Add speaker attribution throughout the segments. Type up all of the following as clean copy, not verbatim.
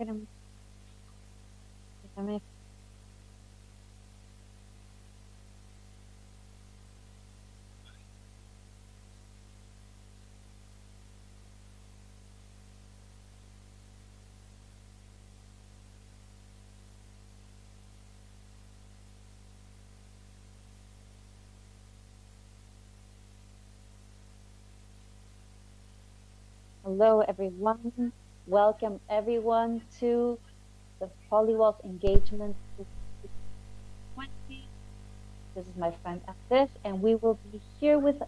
Speaker 1: déjame- déjame- Hello, everyone. Welcome, everyone, to the Polywalk Engagement 2020. This is my friend Andres, and we will be here with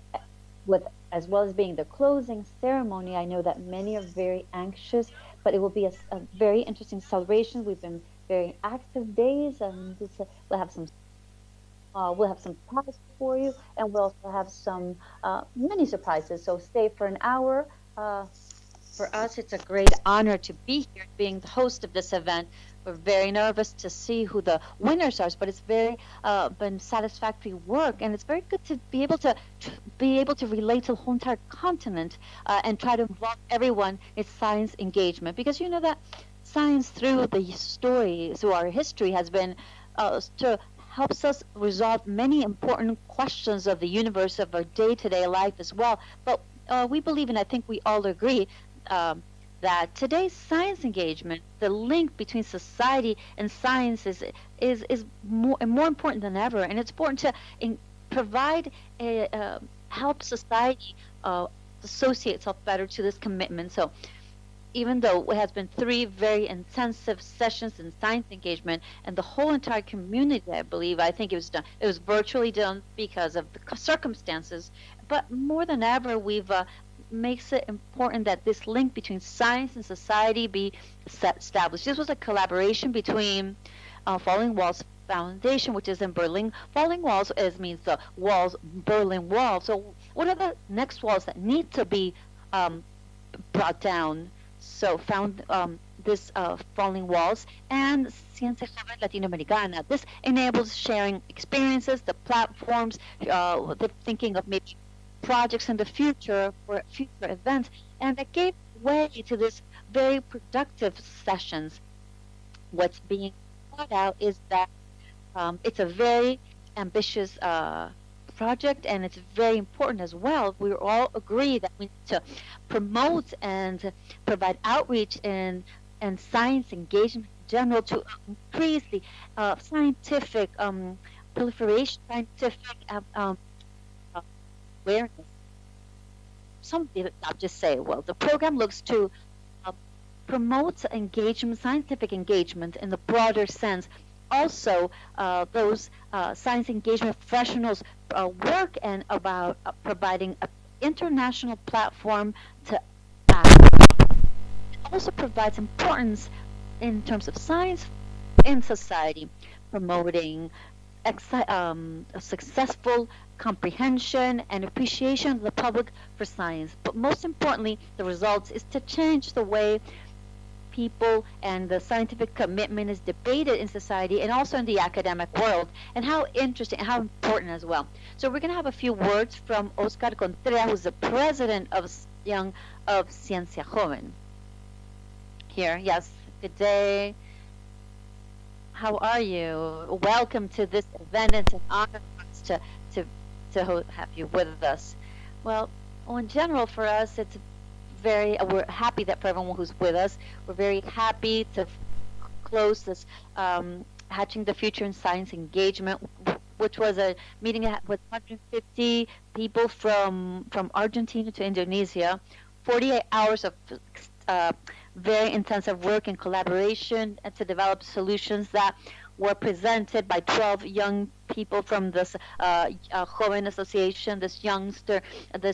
Speaker 1: as well as being the closing ceremony. I know that many are very anxious, but it will be a very interesting celebration. We've been very active days, and we'll have some prizes for you, and we'll also have some mini surprises. So stay for an hour. For us, it's a great honor to be here, being the host of this event. We're very nervous to see who the winners are, but it's very been satisfactory work, and it's very good to be able to relate to the whole entire continent and try to involve everyone in science engagement, because you know that science through the story, through our history, has been to helps us resolve many important questions of the universe, of our day-to-day life as well. But we believe, and I think we all agree, um, that today's science engagement, the link between society and science, is more important than ever, and it's important to provide help society associate itself better to this commitment. So even though it has been 3 very intensive sessions in science engagement, and the whole entire community, I think it was virtually done because of the circumstances, but more than ever, we've makes it important that this link between science and society be established. This was a collaboration between Falling Walls Foundation, which is in Berlin. Falling Walls means the walls, Berlin Wall. So what are the next walls that need to be brought down? So found this Falling Walls and Ciencia Joven Latinoamericana. This enables sharing experiences, the platforms, the thinking of maybe projects in the future for future events, and that gave way to this very productive sessions. What's being thought out is that it's a very ambitious project, and it's very important as well. We all agree that we need to promote and provide outreach and science engagement in general to increase the scientific proliferation, scientific awareness. Some people not just say, well, the program looks to uh, promote engagement, scientific engagement in the broader sense. Also, those science engagement professionals work and about providing an international platform to act. It also provides importance in terms of science in society, promoting a successful comprehension and appreciation of the public for science. But most importantly, the results is to change the way people and the scientific commitment is debated in society and also in the academic world, and how interesting and how important as well. So we're going to have a few words from Oscar Contreras, who's the president of Ciencia Joven. Here, yes, good day. How are you? Welcome to this event. It's an honor for us to have you with us. Well, in general, for us, it's we're happy that for everyone who's with us, we're very happy to close this Hatching the Future in Science engagement, which was a meeting with 150 people from Argentina to Indonesia, 48 hours of very intensive work and collaboration and to develop solutions that were presented by 12 young people from this Joven Association, this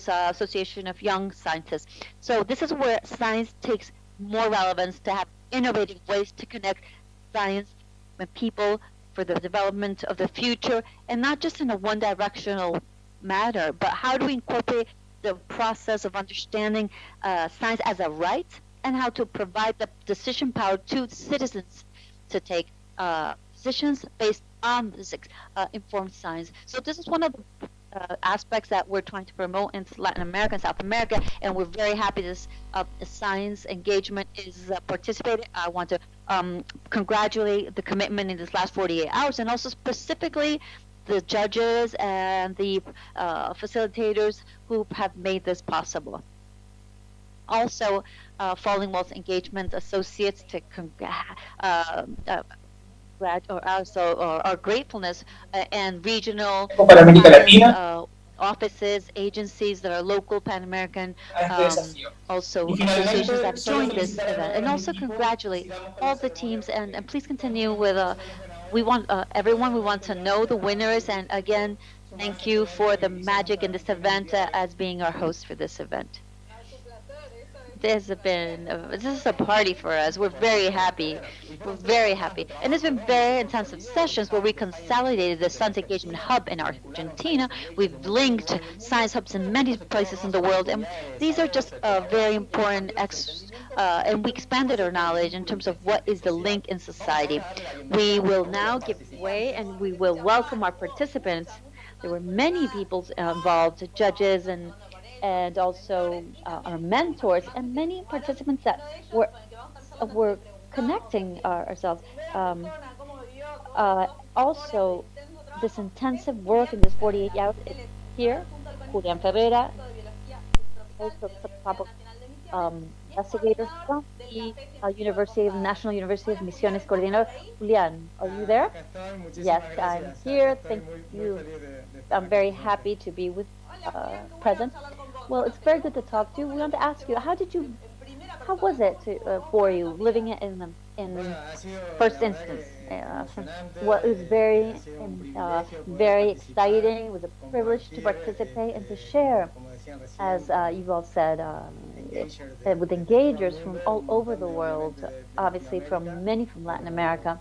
Speaker 1: association of young scientists. So this is where science takes more relevance, to have innovative ways to connect science with people for the development of the future, and not just in a one-directional manner, but how do we incorporate the process of understanding science as a right, and how to provide the decision power to citizens to take decisions based on this informed science. So this is one of the aspects that we're trying to promote in Latin America and South America, and we're very happy this science engagement is participated. I want to congratulate the commitment in this last 48 hours, and also specifically the judges and the facilitators who have made this possible. Also, Falling Walls Engagement Associates to or also our gratefulness and regional
Speaker 2: para América
Speaker 1: science
Speaker 2: Latina
Speaker 1: offices, agencies that are local, Pan American,
Speaker 2: a este desafío. Y
Speaker 1: also associations
Speaker 2: finalmente,
Speaker 1: that have
Speaker 2: solo
Speaker 1: joined this
Speaker 2: felicitar de
Speaker 1: event,
Speaker 2: nuevo a
Speaker 1: and
Speaker 2: mi
Speaker 1: also
Speaker 2: equipo y
Speaker 1: congratulate
Speaker 2: sigamos con la
Speaker 1: all the
Speaker 2: ceremonia
Speaker 1: teams,
Speaker 2: como
Speaker 1: and
Speaker 2: siempre.
Speaker 1: please continue
Speaker 2: También
Speaker 1: with
Speaker 2: quiero mencionar
Speaker 1: we want everyone. We want
Speaker 2: nuevamente
Speaker 1: to
Speaker 2: que
Speaker 1: know the
Speaker 2: gracias a
Speaker 1: winners,
Speaker 2: todos
Speaker 1: and
Speaker 2: los
Speaker 1: again,
Speaker 2: inscritos
Speaker 1: thank
Speaker 2: sumamos este
Speaker 1: you
Speaker 2: evento
Speaker 1: for
Speaker 2: y
Speaker 1: the
Speaker 2: utilizamos
Speaker 1: magic in
Speaker 2: para
Speaker 1: this
Speaker 2: cumplir el
Speaker 1: event
Speaker 2: día de hoy.
Speaker 1: as being our host for this event. This is a party for us. We're very happy. We're very happy. And it's been very intensive sessions where we consolidated the Science Engagement Hub in Argentina. We've linked science hubs in many places in the world. And these are just very important, and we expanded our knowledge in terms of what is the link in society. We will now give way and we will welcome our participants. There were many people involved, judges and also our mentors and many participants that were connecting ourselves. Um, Also, this intensive work in this 48 hours is here. Julian Ferreira, also some top investigators from the National University of Misiones Coordinator. Julian, are you there?
Speaker 2: Acá estoy,
Speaker 1: Yes,
Speaker 2: muchísimas
Speaker 1: I'm
Speaker 2: gracias. Acá
Speaker 1: here.
Speaker 2: estoy
Speaker 1: Thank
Speaker 2: muy
Speaker 1: you.
Speaker 2: feliz de estar
Speaker 1: I'm
Speaker 2: aquí
Speaker 1: very
Speaker 2: con
Speaker 1: happy
Speaker 2: ustedes.
Speaker 1: to be with present. Well, it's very good to talk to you. We want to ask you, how was it for you living it
Speaker 2: Bueno,
Speaker 1: in
Speaker 2: ha sido
Speaker 1: first
Speaker 2: la verdad
Speaker 1: instance?
Speaker 2: que
Speaker 1: Since
Speaker 2: emocionante,
Speaker 1: what it was
Speaker 2: ha
Speaker 1: very
Speaker 2: sido un privilegio poder
Speaker 1: very
Speaker 2: participar,
Speaker 1: exciting. It was a privilege to
Speaker 2: compartir,
Speaker 1: participate and to share,
Speaker 2: como decían recién,
Speaker 1: as
Speaker 2: con
Speaker 1: you've all said,
Speaker 2: engagers
Speaker 1: with
Speaker 2: de todo el
Speaker 1: engagers from
Speaker 2: mundo,
Speaker 1: all
Speaker 2: un
Speaker 1: over
Speaker 2: montón
Speaker 1: the
Speaker 2: de
Speaker 1: world,
Speaker 2: obviamente de
Speaker 1: obviously
Speaker 2: Latinoamérica,
Speaker 1: from many from Latin
Speaker 2: pero
Speaker 1: America.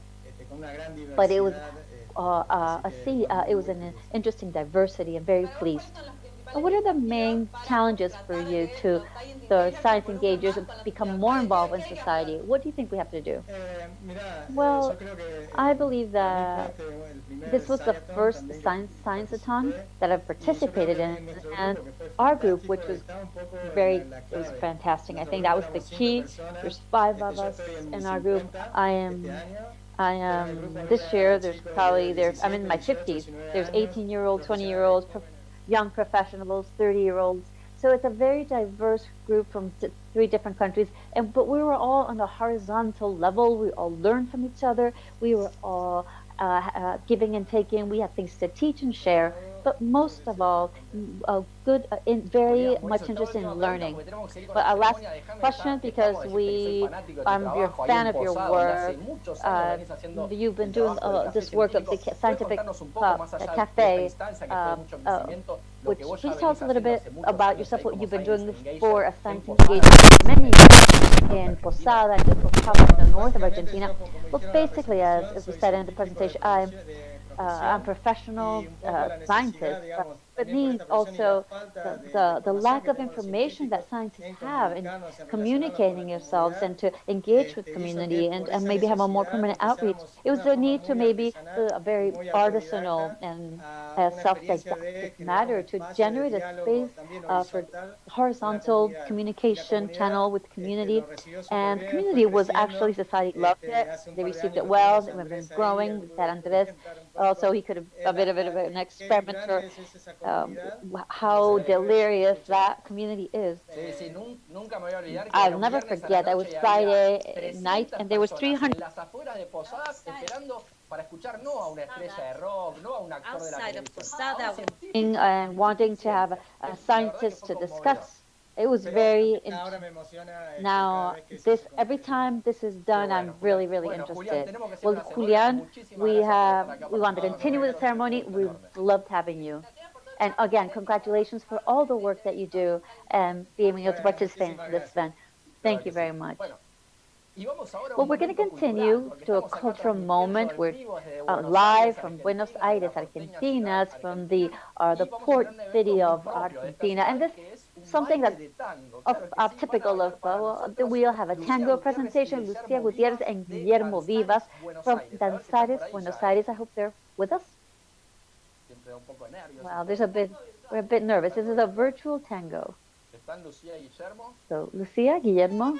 Speaker 2: con una gran
Speaker 1: But it was
Speaker 2: diversidad, así que bueno,
Speaker 1: it
Speaker 2: muy
Speaker 1: was
Speaker 2: muy
Speaker 1: an
Speaker 2: feliz.
Speaker 1: interesting diversity and very pleased. And what are the main challenges for you to the science engagers become more involved in society? What do you think we have to do?
Speaker 2: Mira, yo
Speaker 1: Well,
Speaker 2: creo
Speaker 1: I
Speaker 2: que
Speaker 1: believe
Speaker 2: para mí fue
Speaker 1: that
Speaker 2: este el primer
Speaker 1: this was the
Speaker 2: Sciathon
Speaker 1: first
Speaker 2: también que
Speaker 1: science-a-thon
Speaker 2: participé
Speaker 1: that I've
Speaker 2: y yo creo
Speaker 1: participated
Speaker 2: que
Speaker 1: in,
Speaker 2: en nuestro
Speaker 1: and
Speaker 2: grupo que fue
Speaker 1: our group,
Speaker 2: fantástico
Speaker 1: which was
Speaker 2: está un poco la
Speaker 1: it was
Speaker 2: clave.
Speaker 1: fantastic. I
Speaker 2: Nuestro
Speaker 1: think that
Speaker 2: grupo
Speaker 1: was the
Speaker 2: éramos cinco
Speaker 1: key.
Speaker 2: personas,
Speaker 1: There's five of
Speaker 2: yo
Speaker 1: us
Speaker 2: estoy en mis
Speaker 1: in our group.
Speaker 2: 50
Speaker 1: I
Speaker 2: este
Speaker 1: am
Speaker 2: año,
Speaker 1: I
Speaker 2: pero en el grupo
Speaker 1: am this
Speaker 2: había
Speaker 1: year. There's
Speaker 2: chicos de
Speaker 1: probably there. I'm
Speaker 2: 17,
Speaker 1: in my
Speaker 2: 18,
Speaker 1: 50s.
Speaker 2: 19
Speaker 1: There's
Speaker 2: años,
Speaker 1: 18-year-olds,
Speaker 2: profesionales
Speaker 1: 20-year-olds,
Speaker 2: jóvenes.
Speaker 1: young professionals, 30-year-olds. So it's a very diverse group from three different countries. And but we were all on a horizontal level. We all learned from each other. We were all giving and taking. We had things to teach and share. But most of all, good, very much interested in learning. But our last question, because I'm your fan of your work. Uh, you've been doing this work of the scientific cafe, which please tell us a little bit about yourself, what you've been doing for a science engagement for many years in Posada and Cochabamba in the north of Argentina. Well, basically, as we said in the presentation, I'm a professional scientist, but it means also the lack of information that scientists have in communicating yourselves and to engage with community and maybe have a more permanent outreach. It was the need to maybe a very artisanal and self-didactic matter to generate a space for horizontal communication channel with community. And the community was actually, society loved it. They received it well. We've been growing. We said Andres also he could have a bit of an experimenter how delirious that community is. I'll never forget. That was Friday night, and there was 300 outside of Posada and wanting to have a scientist to discuss. It was very now this every time this is done, I'm really really interested. Well, Julian, we want to continue with the ceremony. We loved having you. And again, congratulations for all the work that you do and being able to participate in this event. Thank you very much. Well, we're going to continue to a cultural moment. We're live from Buenos Aires, Argentina, from the port city of Argentina, and this something that's typical of we'll have a tango presentation. Lucia Gutierrez and Guillermo Vivas from Danzares, Buenos Aires. I hope they're with us. Wow, we're a bit nervous. This is a virtual tango. So, Lucia, Guillermo.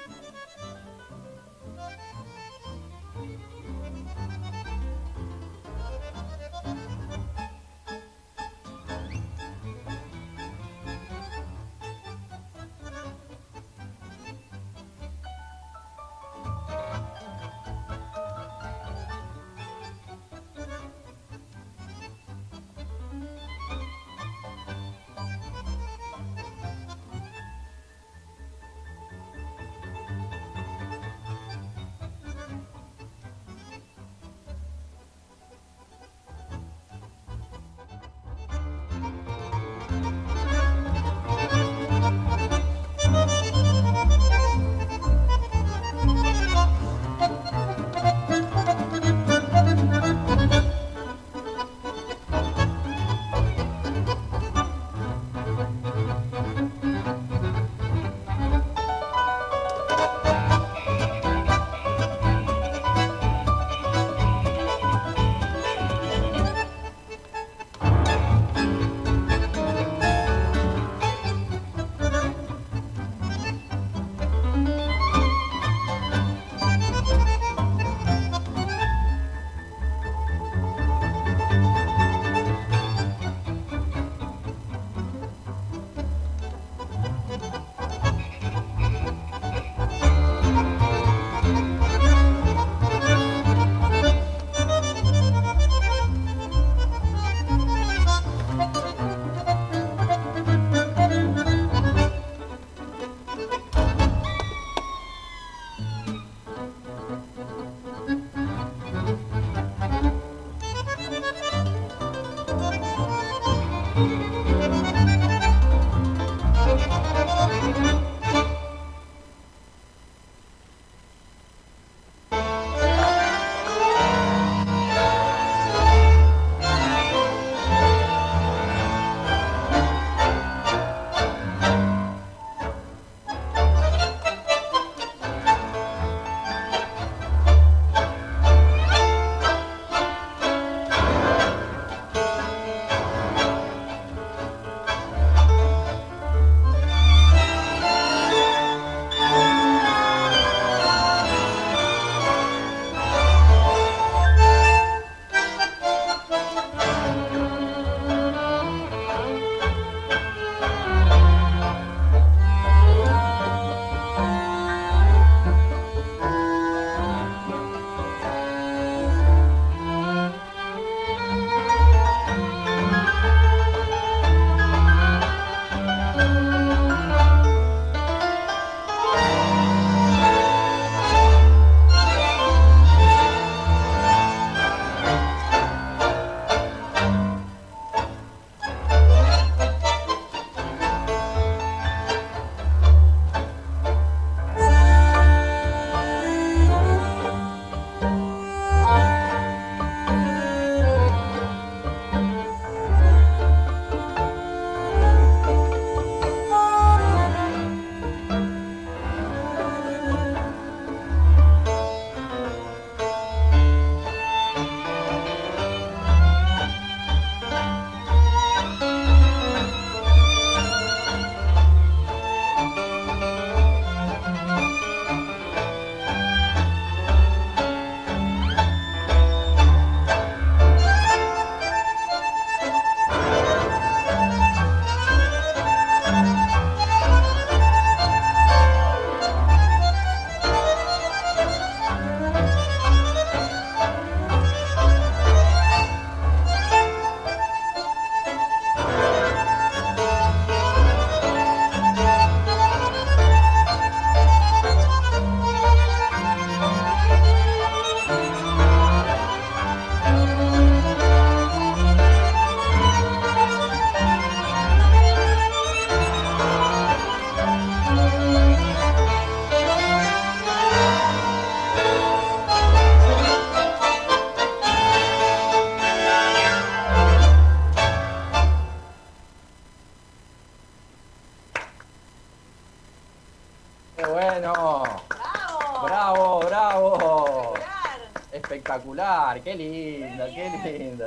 Speaker 3: Espectacular, qué linda,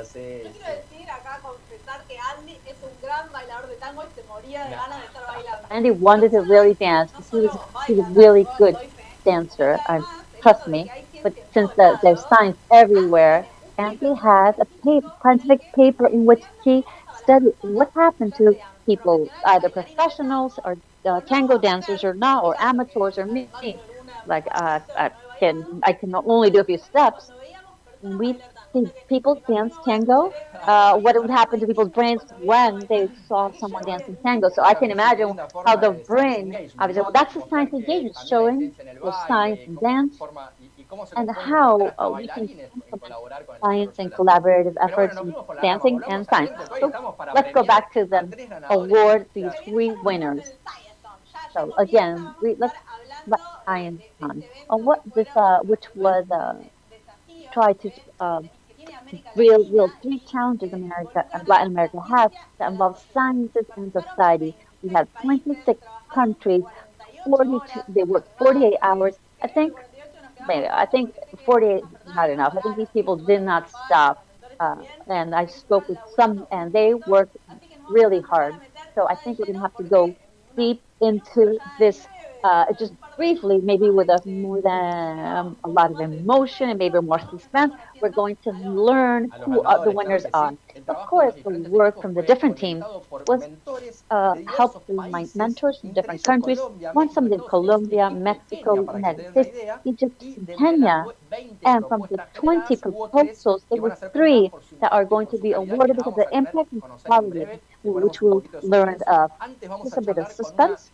Speaker 3: sí.
Speaker 4: Yo quiero decir acá
Speaker 1: Andy wanted to really dance because he's a really good dancer. Trust me. But since there's science everywhere, Andy has a paper, scientific paper in which he studied what happened to people, either professionals or tango dancers or not, or amateurs or me. Like I can only do a few steps. When we see people dance tango, what would happen to people's brains when they saw someone dancing tango. So I can imagine how the brain, obviously, well, that's the science engagement, showing the science and dance and how we can complement science and collaborative efforts in dancing and science. So let's go back to the award, these three winners. So again, let's let science on. What this, which was try to real three challenges America and Latin America has that involve sciences and society. We have 26 countries, 42. They work 48 hours. I think maybe I think 48 is not enough. I think these people did not stop. And I spoke with some, and they worked really hard. So I think we're going to have to go deep into this just briefly, maybe with a more than a lot of emotion and maybe more suspense. We're going to learn who the winners are. Of course, the work from the different teams was helped through my mentors from different countries. One some in Colombia, Mexico, United States, Egypt, and Kenya. And from the 20 proposals, there were three that are going to be awarded because of the impact and quality, which we'll learn just a bit of suspense.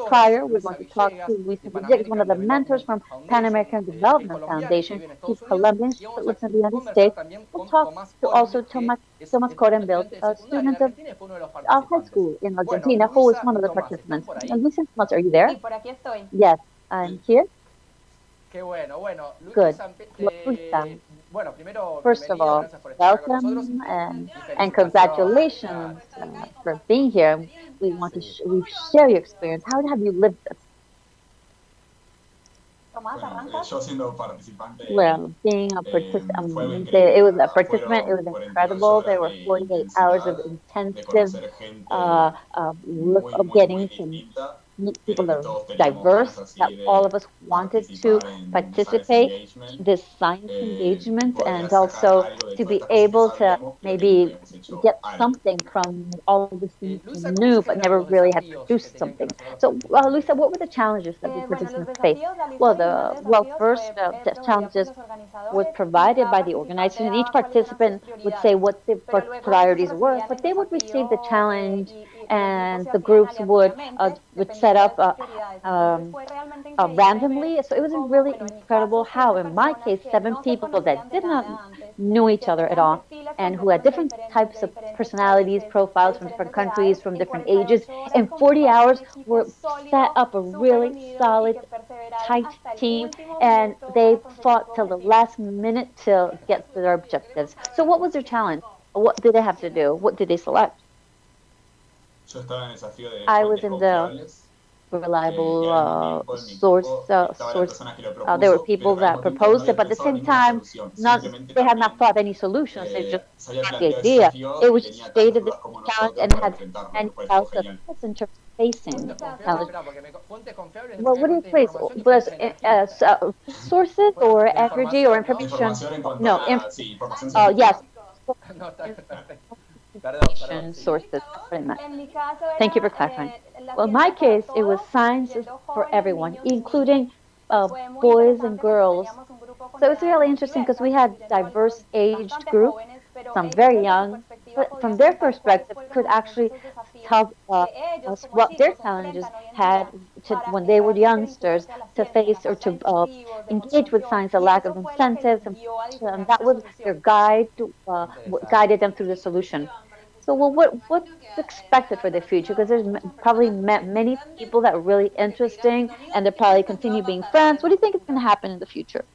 Speaker 1: Prior, we're going to talk to Luisa Villegas, one of the mentors from Pan American Development Foundation. He's Colombian, but lives in the United States. We'll talk to also Thomas Corenville, a student of high school in Argentina, who is one of the participants. And Luisa Thomas, are you there? Yes, I'm here. Good. Well, Luisa, first of all, welcome and congratulations for being here. We want to share your experience. How have you lived this? Well, being a participant, it was a participant. It was incredible. There were 48 hours of intensive look of getting to meet people that are diverse, that all of us wanted to participate in this science engagement and also to be able to maybe get something from all of the students we knew but never really had produced something. So, Luisa, what were the challenges that the participants faced? Well, first, the challenges was provided by the organizers, and each participant would say what the priorities were, but they would receive the challenge, and the groups would set up randomly. So it was really incredible how, in my case, 7 people that did not know each other at all and who had different types of personalities, profiles from different countries, from different ages, in 40 hours were set up a really solid, tight team, and they fought till the last minute to get to their objectives. So what was their challenge? What did they have to do? What did they select? I was in the reliable source. There were people that proposed it, but at the same time, they had not thought any solutions. They just had the idea. It was just stated as a challenge and had many else of in terms of facing challenge. Well, what do you place? Was sources or energy or information? No, yes. Information sources. That's what I meant. Thank you for clarifying. Well, in my case, it was sciences for everyone, including boys and girls. So it's really interesting because we had diverse aged groups, some very young, but from their perspective, could actually tell us what their challenges had when they were youngsters to face or to engage with science, a lack of incentives, and that was their guide, guided them through the solution. So, well, what's expected for the future? Because there's probably many people that are really interesting, and they'll probably continue being friends. What do you think is going to happen in the future?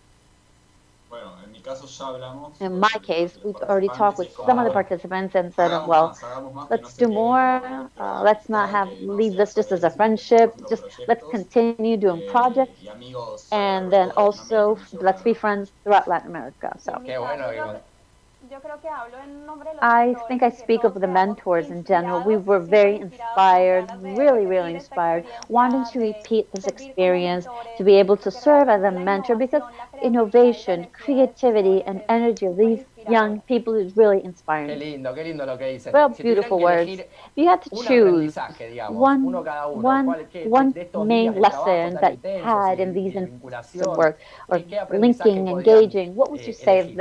Speaker 1: In my case, we've already talked with some of the participants and said, well, let's do more. Let's not leave this just as a friendship. Just let's continue doing projects, and then also let's be friends throughout Latin America. So. I think I speak of the mentors in general. We were very inspired, really, really inspired, wanting to repeat this experience, to be able to serve as a mentor because innovation, creativity, and energy of these young people is really inspiring.
Speaker 2: qué lindo lo que dice.
Speaker 1: Well,
Speaker 2: Si tuvieran
Speaker 1: beautiful
Speaker 2: que
Speaker 1: words.
Speaker 2: elegir
Speaker 1: If you had to
Speaker 2: un
Speaker 1: choose
Speaker 2: aprendizaje, digamos, uno
Speaker 1: one,
Speaker 2: cada uno,
Speaker 1: one,
Speaker 2: de
Speaker 1: one
Speaker 2: estos días
Speaker 1: main
Speaker 2: de trabajo
Speaker 1: lesson
Speaker 2: tan
Speaker 1: that you
Speaker 2: intensos
Speaker 1: had in these
Speaker 2: y de
Speaker 1: influencer
Speaker 2: vinculación,
Speaker 1: work or
Speaker 2: qué aprendizaje
Speaker 1: linking,
Speaker 2: podrían
Speaker 1: engaging, what would you say
Speaker 2: elegir?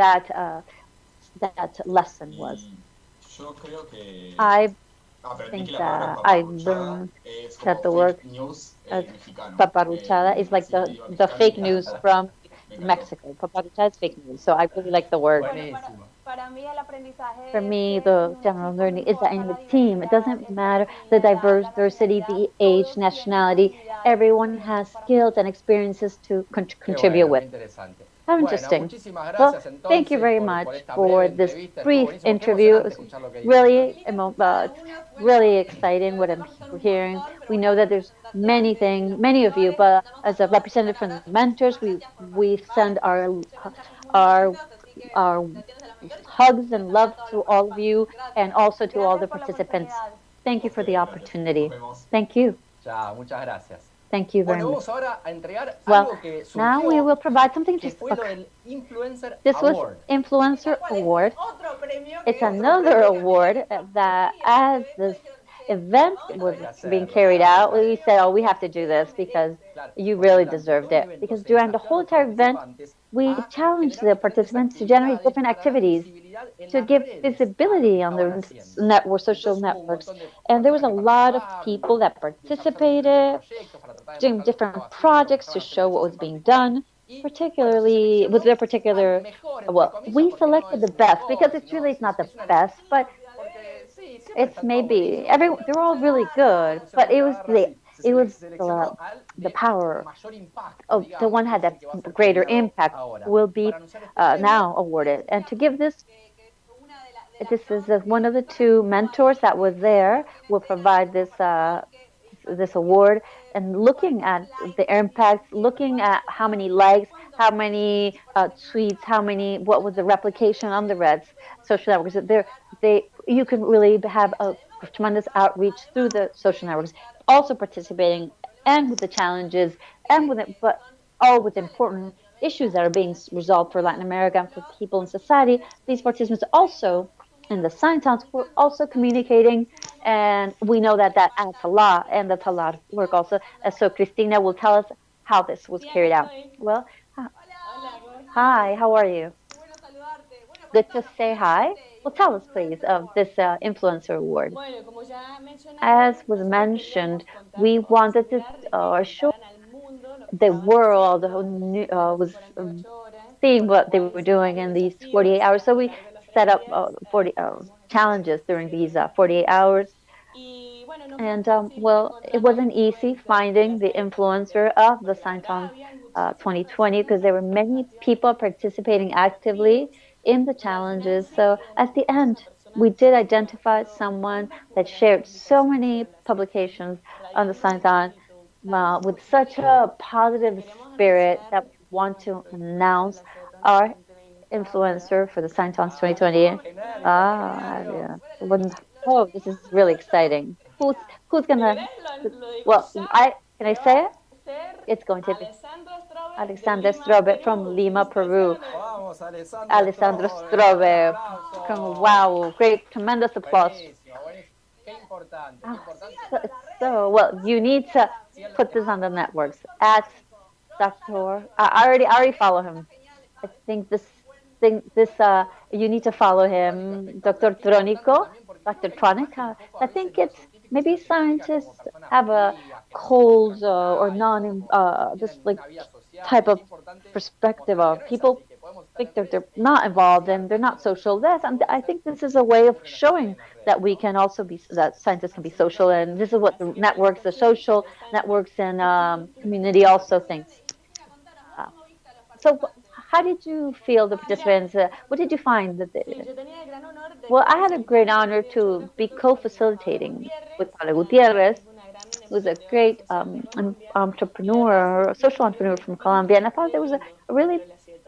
Speaker 1: that lesson was?
Speaker 3: Y yo creo que
Speaker 1: I
Speaker 3: aprendí que
Speaker 1: think
Speaker 3: la palabra
Speaker 1: that I
Speaker 3: paparruchada
Speaker 1: learned
Speaker 3: es
Speaker 1: that
Speaker 3: como
Speaker 1: the
Speaker 3: fake
Speaker 1: word
Speaker 3: news
Speaker 1: uh,
Speaker 3: mexicano.
Speaker 1: paparuchada is like
Speaker 3: Sí, el idioma
Speaker 1: the
Speaker 3: mexicano y
Speaker 1: fake news from
Speaker 3: me encantó.
Speaker 1: Mexico. Paparuchada is fake news. So I really like the word.
Speaker 2: Buenísimo.
Speaker 1: For me, the general learning is that in a team, it doesn't matter the diversity, the age, nationality, everyone has skills and experiences to
Speaker 2: Qué
Speaker 1: contribute
Speaker 2: bueno, qué
Speaker 1: with.
Speaker 2: interesante.
Speaker 1: How
Speaker 2: Bueno,
Speaker 1: interesting.
Speaker 2: muchísimas
Speaker 1: Well,
Speaker 2: gracias
Speaker 1: thank you
Speaker 2: entonces
Speaker 1: very
Speaker 2: por
Speaker 1: much
Speaker 2: esta breve
Speaker 1: for this
Speaker 2: entrevista. Estuvo
Speaker 1: brief
Speaker 2: buenísimo. Qué
Speaker 1: interview. It
Speaker 2: emocionante
Speaker 1: was
Speaker 2: escuchar lo que dice, ¿verdad?
Speaker 1: really, it's really exciting what I'm hearing. We know that there's many things, many of you, but as a representative from the mentors, we send our our hugs and love to all of you and also to all the participants. Thank
Speaker 3: A
Speaker 1: you for the
Speaker 3: ustedes, gracias. Nos
Speaker 1: opportunity.
Speaker 3: vemos.
Speaker 1: Thank you.
Speaker 2: Chao, muchas gracias.
Speaker 1: Thank you very
Speaker 2: Bueno,
Speaker 1: much.
Speaker 2: vamos ahora a entregar
Speaker 1: Well,
Speaker 2: algo que
Speaker 1: now we
Speaker 2: surgió,
Speaker 1: will provide something
Speaker 2: que
Speaker 1: just
Speaker 2: fue lo del Influencer
Speaker 1: this was
Speaker 2: Award.
Speaker 1: Influencer Award. It's
Speaker 2: Otro
Speaker 1: another
Speaker 2: premio.
Speaker 1: award that as this event
Speaker 2: Hay
Speaker 1: was
Speaker 2: que
Speaker 1: being
Speaker 2: hacerlo,
Speaker 1: carried
Speaker 2: tal
Speaker 1: out,
Speaker 2: cual.
Speaker 1: we said, oh, we have to do this because
Speaker 2: Claro,
Speaker 1: you
Speaker 2: porque
Speaker 1: really
Speaker 2: durante
Speaker 1: deserved
Speaker 2: todo el
Speaker 1: it.
Speaker 2: evento
Speaker 1: Because
Speaker 2: se
Speaker 1: during the
Speaker 2: desafió a
Speaker 1: whole
Speaker 2: los
Speaker 1: entire event,
Speaker 2: participantes
Speaker 1: we
Speaker 2: a
Speaker 1: challenged
Speaker 2: generar
Speaker 1: the
Speaker 2: diferentes
Speaker 1: participants to generate
Speaker 2: actividades
Speaker 1: different
Speaker 2: para dar
Speaker 1: activities
Speaker 2: visibilidad en
Speaker 1: to
Speaker 2: las
Speaker 1: give
Speaker 2: redes a lo que
Speaker 1: visibility on
Speaker 2: estaban
Speaker 1: the
Speaker 2: haciendo.
Speaker 1: network, social
Speaker 2: Entonces hubo un
Speaker 1: networks.
Speaker 2: montón de
Speaker 1: And there was
Speaker 2: personas
Speaker 1: a
Speaker 2: que
Speaker 1: lot of
Speaker 2: participaron,
Speaker 1: people that
Speaker 2: desarrollaron diferentes
Speaker 1: participated,
Speaker 2: proyectos para tratar de
Speaker 1: doing
Speaker 2: mostrar lo que estaba
Speaker 1: different
Speaker 2: haciendo, lo que
Speaker 1: projects to
Speaker 2: estaban haciendo
Speaker 1: show
Speaker 2: ellos
Speaker 1: what
Speaker 2: en
Speaker 1: was being
Speaker 2: particular.
Speaker 1: done,
Speaker 2: Y bueno, se
Speaker 1: particularly with
Speaker 2: seleccionó
Speaker 1: their
Speaker 2: al
Speaker 1: particular,
Speaker 2: mejor, entre
Speaker 1: well,
Speaker 2: comillas,
Speaker 1: we
Speaker 2: porque no
Speaker 1: selected the
Speaker 2: es
Speaker 1: best because
Speaker 2: mejor,
Speaker 1: it's
Speaker 2: sino
Speaker 1: really it's not the
Speaker 2: es una
Speaker 1: best, but
Speaker 2: porque sí, siempre
Speaker 1: it's
Speaker 2: está todo
Speaker 1: maybe
Speaker 2: buenísimo, pero
Speaker 1: they're all really good,
Speaker 2: uno se
Speaker 1: but
Speaker 2: vuelve a agarrar así. Se
Speaker 1: it was
Speaker 2: seleccionó al
Speaker 1: the
Speaker 2: de
Speaker 1: power
Speaker 2: mayor impacto,
Speaker 1: of the
Speaker 2: digamos,
Speaker 1: one
Speaker 2: que
Speaker 1: had
Speaker 2: es el
Speaker 1: that
Speaker 2: que va a ser
Speaker 1: greater
Speaker 2: premiado
Speaker 1: impact
Speaker 2: ahora.
Speaker 1: will
Speaker 2: Y
Speaker 1: be
Speaker 2: para anunciar este premio,
Speaker 1: now awarded. And to give this is one of the two mentors that was there will provide this award and looking at the impacts, looking at how many likes, how many tweets, how many, what was the replication on the Reds social networks. You can really have a tremendous outreach through the social networks, also participating and with the challenges and with it, but all with important issues that are being resolved for Latin America and for people in society. These participants also in the sign towns were also communicating, and we know that that adds a lot, and that's a lot of work also. So Cristina will tell us how this was carried out. Well, hi, how are you? Good to say hi. Well, tell us, please, of this influencer award. As was mentioned, we wanted to show the world was seeing what they were doing in these 48 hours. So we set up 40 challenges during these 48 hours. And well, it wasn't easy finding the influencer of the Sciethon 2020 because there were many people participating actively in the challenges. So at the end, we did identify someone that shared so many publications on the Sciethon with such a positive spirit that we want to announce our influencer for the Scientons
Speaker 2: ah,
Speaker 1: 2020.
Speaker 2: qué nervios, qué
Speaker 1: Ah,
Speaker 2: nervios.
Speaker 1: yeah. Oh, this is really exciting. Who's gonna? Well, I can I say it? It's going to be Alexander Strobe from Lima, Peru.
Speaker 2: Vamos, Alessandro
Speaker 1: Alessandro
Speaker 2: Strobe, un
Speaker 1: Strobe.
Speaker 2: aplauso.
Speaker 1: Wow, great, tremendous applause.
Speaker 2: Buenísimo, buenísimo. Qué
Speaker 1: Oh,
Speaker 2: importante.
Speaker 1: well, you need to
Speaker 2: Sí, él
Speaker 1: put this on the networks at Dr. I already follow him. I think you need to follow him, Dr. Tronico, Dr. Tronic. I think it's maybe scientists have a cold or non this like type of perspective of people think they're not involved and they're not social. Yes, I think this is a way of showing that we can also be that scientists can be social, and this is what the networks, the social networks and community also thinks. Uh, so, how did you feel the participants? What did you find that well, I had a great honor to be co-facilitating with Paula Gutierrez, who's a great entrepreneur, social entrepreneur from Colombia, and I thought there was a really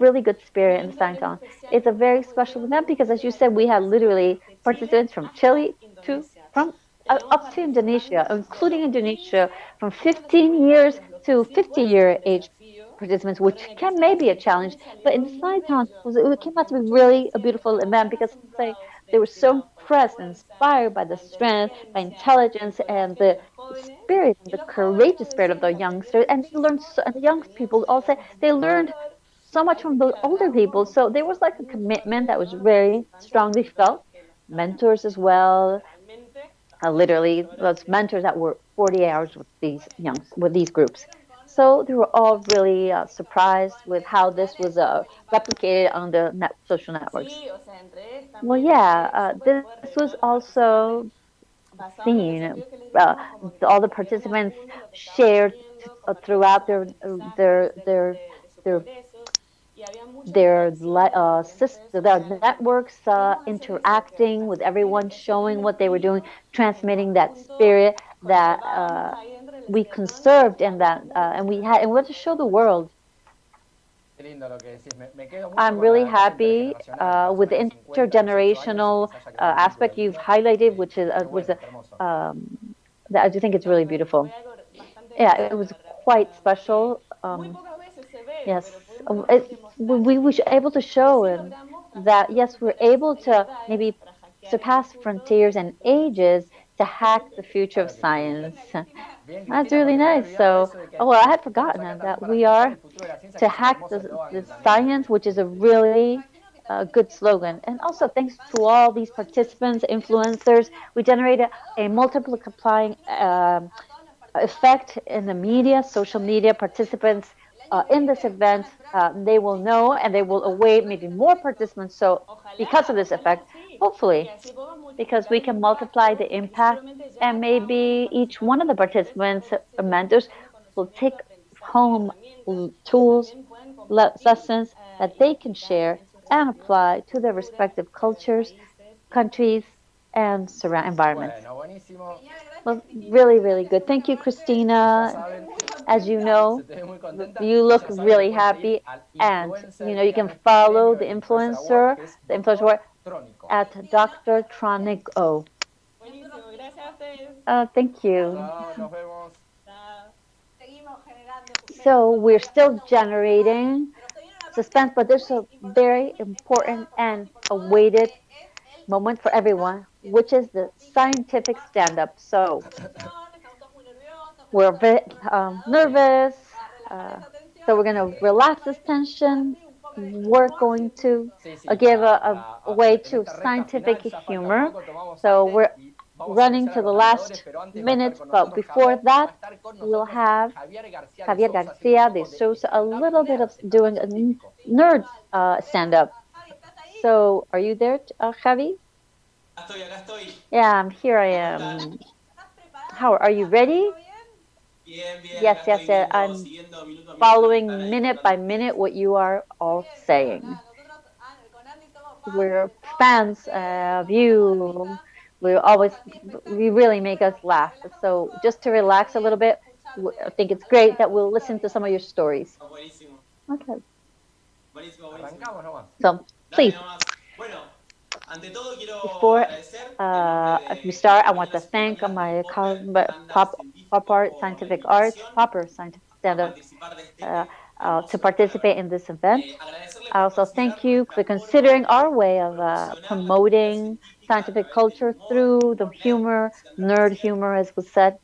Speaker 3: really good spirit in the Scientology. It's a very special event because, as you said, we had literally participants from Chile to from up to Indonesia, including Indonesia, from 15 years to 50-year age participants, which can maybe a challenge. But in the Scientology, it came out to be really a beautiful event because like they were so impressed and inspired by the strength, by intelligence, and the spirit and the courageous spirit of the youngsters. And they learned, so, and the young people also, they learned so much from the older people. So there was like a commitment that was very strongly felt. Mentors as well, literally those mentors that were 40 hours with these with these groups. So they were all really surprised with how this was replicated on the social networks. Well, yeah, this was also seen. Uh, all the participants shared throughout their their networks, interacting with everyone, showing what they were doing, transmitting that spirit that we conserved and that and we had to show the world.
Speaker 2: Qué lindo lo que decís. Me quedo mucho
Speaker 3: I'm
Speaker 2: con
Speaker 3: really
Speaker 2: la cosa
Speaker 3: happy
Speaker 2: intergeneracional, que
Speaker 3: with
Speaker 2: pasó
Speaker 3: the
Speaker 2: de los 50 a los 8 años y que
Speaker 3: intergenerational
Speaker 2: se haya creado un vínculo
Speaker 3: aspect
Speaker 2: de
Speaker 3: you've
Speaker 2: vida.
Speaker 3: highlighted, which is
Speaker 2: Qué
Speaker 3: was
Speaker 2: bueno, qué hermoso.
Speaker 3: that I do think it's really beautiful. Yeah, it was quite special. Yes, we were able to show and that yes, we're able to maybe surpass frontiers and ages to hack the future of
Speaker 2: Claro que sí.
Speaker 3: science.
Speaker 2: Bien,
Speaker 3: That's
Speaker 2: Cristina,
Speaker 3: really
Speaker 2: porque me había
Speaker 3: nice.
Speaker 2: olvidado de
Speaker 3: So,
Speaker 2: eso de
Speaker 3: oh,
Speaker 2: que
Speaker 3: well, I had
Speaker 2: estamos
Speaker 3: forgotten
Speaker 2: acá también
Speaker 3: that
Speaker 2: para
Speaker 3: we
Speaker 2: festejar
Speaker 3: are
Speaker 2: el futuro de la ciencia,
Speaker 3: to
Speaker 2: que es un
Speaker 3: hack
Speaker 2: hermoso eslogan
Speaker 3: the
Speaker 2: también
Speaker 3: science, which is a
Speaker 2: de esta fecha.
Speaker 3: really good slogan. And also, thanks to all these participants, influencers, we generated a multiplying effect in the media, social media participants in this event. They will know and they will await maybe more participants. So, because of this effect, hopefully, because we can multiply the impact, and maybe each one of the participants, mentors, will take home tools, lessons that they can share and apply to their respective cultures, countries, and surround environments.
Speaker 2: Bueno, buenísimo.
Speaker 3: Well, really, really good. Thank you,
Speaker 2: Y ya
Speaker 3: Christina.
Speaker 2: saben,
Speaker 3: As you
Speaker 2: se
Speaker 3: know,
Speaker 2: te ve muy contenta
Speaker 3: you
Speaker 2: y
Speaker 3: look
Speaker 2: ya saben que
Speaker 3: really
Speaker 2: pueden seguir
Speaker 3: happy,
Speaker 2: al
Speaker 3: and
Speaker 2: influencer
Speaker 3: you
Speaker 2: que
Speaker 3: can
Speaker 2: ganó este
Speaker 3: follow
Speaker 2: premio,
Speaker 3: the
Speaker 2: el Influencer Award,
Speaker 3: influencer,
Speaker 2: que es
Speaker 3: the influencer
Speaker 2: Doctor
Speaker 3: work
Speaker 2: Trónico.
Speaker 3: at Dr. Tronic O. Thank you.
Speaker 2: Chao, nos vemos.
Speaker 3: So we're still generating suspense, but there's a very important and awaited moment for everyone, which is the scientific stand-up. So we're a bit nervous, uh, so we're going to relax this tension. We're going to
Speaker 2: Sí, sí,
Speaker 3: give a way
Speaker 2: en
Speaker 3: to
Speaker 2: esta recta
Speaker 3: scientific
Speaker 2: final ya falta
Speaker 3: humor.
Speaker 2: poco, tomamos
Speaker 3: So
Speaker 2: aire
Speaker 3: we're
Speaker 2: y vamos a
Speaker 3: running
Speaker 2: anunciar a
Speaker 3: to
Speaker 2: los
Speaker 3: the
Speaker 2: ganadores,
Speaker 3: last
Speaker 2: pero antes va a estar
Speaker 3: minutes,
Speaker 2: con
Speaker 3: but
Speaker 2: nosotros
Speaker 3: before
Speaker 2: Javier y va
Speaker 3: that,
Speaker 2: a estar con
Speaker 3: we'll
Speaker 2: nosotros
Speaker 3: have
Speaker 2: Javier García de
Speaker 3: Javier
Speaker 2: Sousa haciendo un
Speaker 3: Garcia de
Speaker 2: poco de
Speaker 3: Sousa, a
Speaker 2: stand-up
Speaker 3: little bit
Speaker 2: nerd,
Speaker 3: of
Speaker 2: stand-up
Speaker 3: doing a
Speaker 2: científico.
Speaker 3: nerd stand up. So, are you there, Javi?
Speaker 4: Acá estoy.
Speaker 3: Yeah, here I
Speaker 4: ¿Cómo
Speaker 3: am.
Speaker 4: están?
Speaker 3: How are you ready?
Speaker 4: Bien, bien,
Speaker 3: Yes,
Speaker 4: acá
Speaker 3: yes,
Speaker 4: estoy
Speaker 3: yes.
Speaker 4: viendo,
Speaker 3: I'm
Speaker 4: siguiendo minuto a minuto lo que están
Speaker 3: following
Speaker 4: ahí
Speaker 3: minute
Speaker 4: contando
Speaker 3: by minute
Speaker 4: ustedes.
Speaker 3: what you are all saying. We're fans of you. We always, we really make us laugh. So, just to relax a little bit, I think it's great that we'll listen to some of your stories.
Speaker 4: Ah, buenísimo,
Speaker 3: Okay.
Speaker 4: buenísimo, buenísimo.
Speaker 2: Arrancamos nomás.
Speaker 3: So,
Speaker 4: Dale
Speaker 3: please,
Speaker 4: nomás. Bueno, ante todo quiero
Speaker 3: before
Speaker 4: agradecer en nombre
Speaker 3: we
Speaker 4: de mis
Speaker 3: start, I want to
Speaker 4: compañeros y
Speaker 3: thank
Speaker 4: compañeras del
Speaker 3: my
Speaker 4: Popper Stand-Up
Speaker 3: pop
Speaker 4: Científico
Speaker 3: art,
Speaker 4: por la
Speaker 3: scientific arts,
Speaker 4: invitación
Speaker 3: proper scientific
Speaker 4: a
Speaker 3: standard
Speaker 4: participar de
Speaker 3: uh,
Speaker 4: este
Speaker 3: to
Speaker 4: hermoso
Speaker 3: participate
Speaker 4: evento.
Speaker 3: in this event.
Speaker 4: Agradecerles
Speaker 3: I
Speaker 4: por
Speaker 3: also thank
Speaker 4: considerar
Speaker 3: you for
Speaker 4: nuestra
Speaker 3: considering
Speaker 4: forma
Speaker 3: our
Speaker 4: de
Speaker 3: way of
Speaker 4: promocionar la cultura
Speaker 3: promoting
Speaker 4: científica a
Speaker 3: scientific
Speaker 4: través del
Speaker 3: culture
Speaker 4: humor,
Speaker 3: through the humor,
Speaker 4: decían
Speaker 3: nerd
Speaker 4: recién.
Speaker 3: humor, as was said,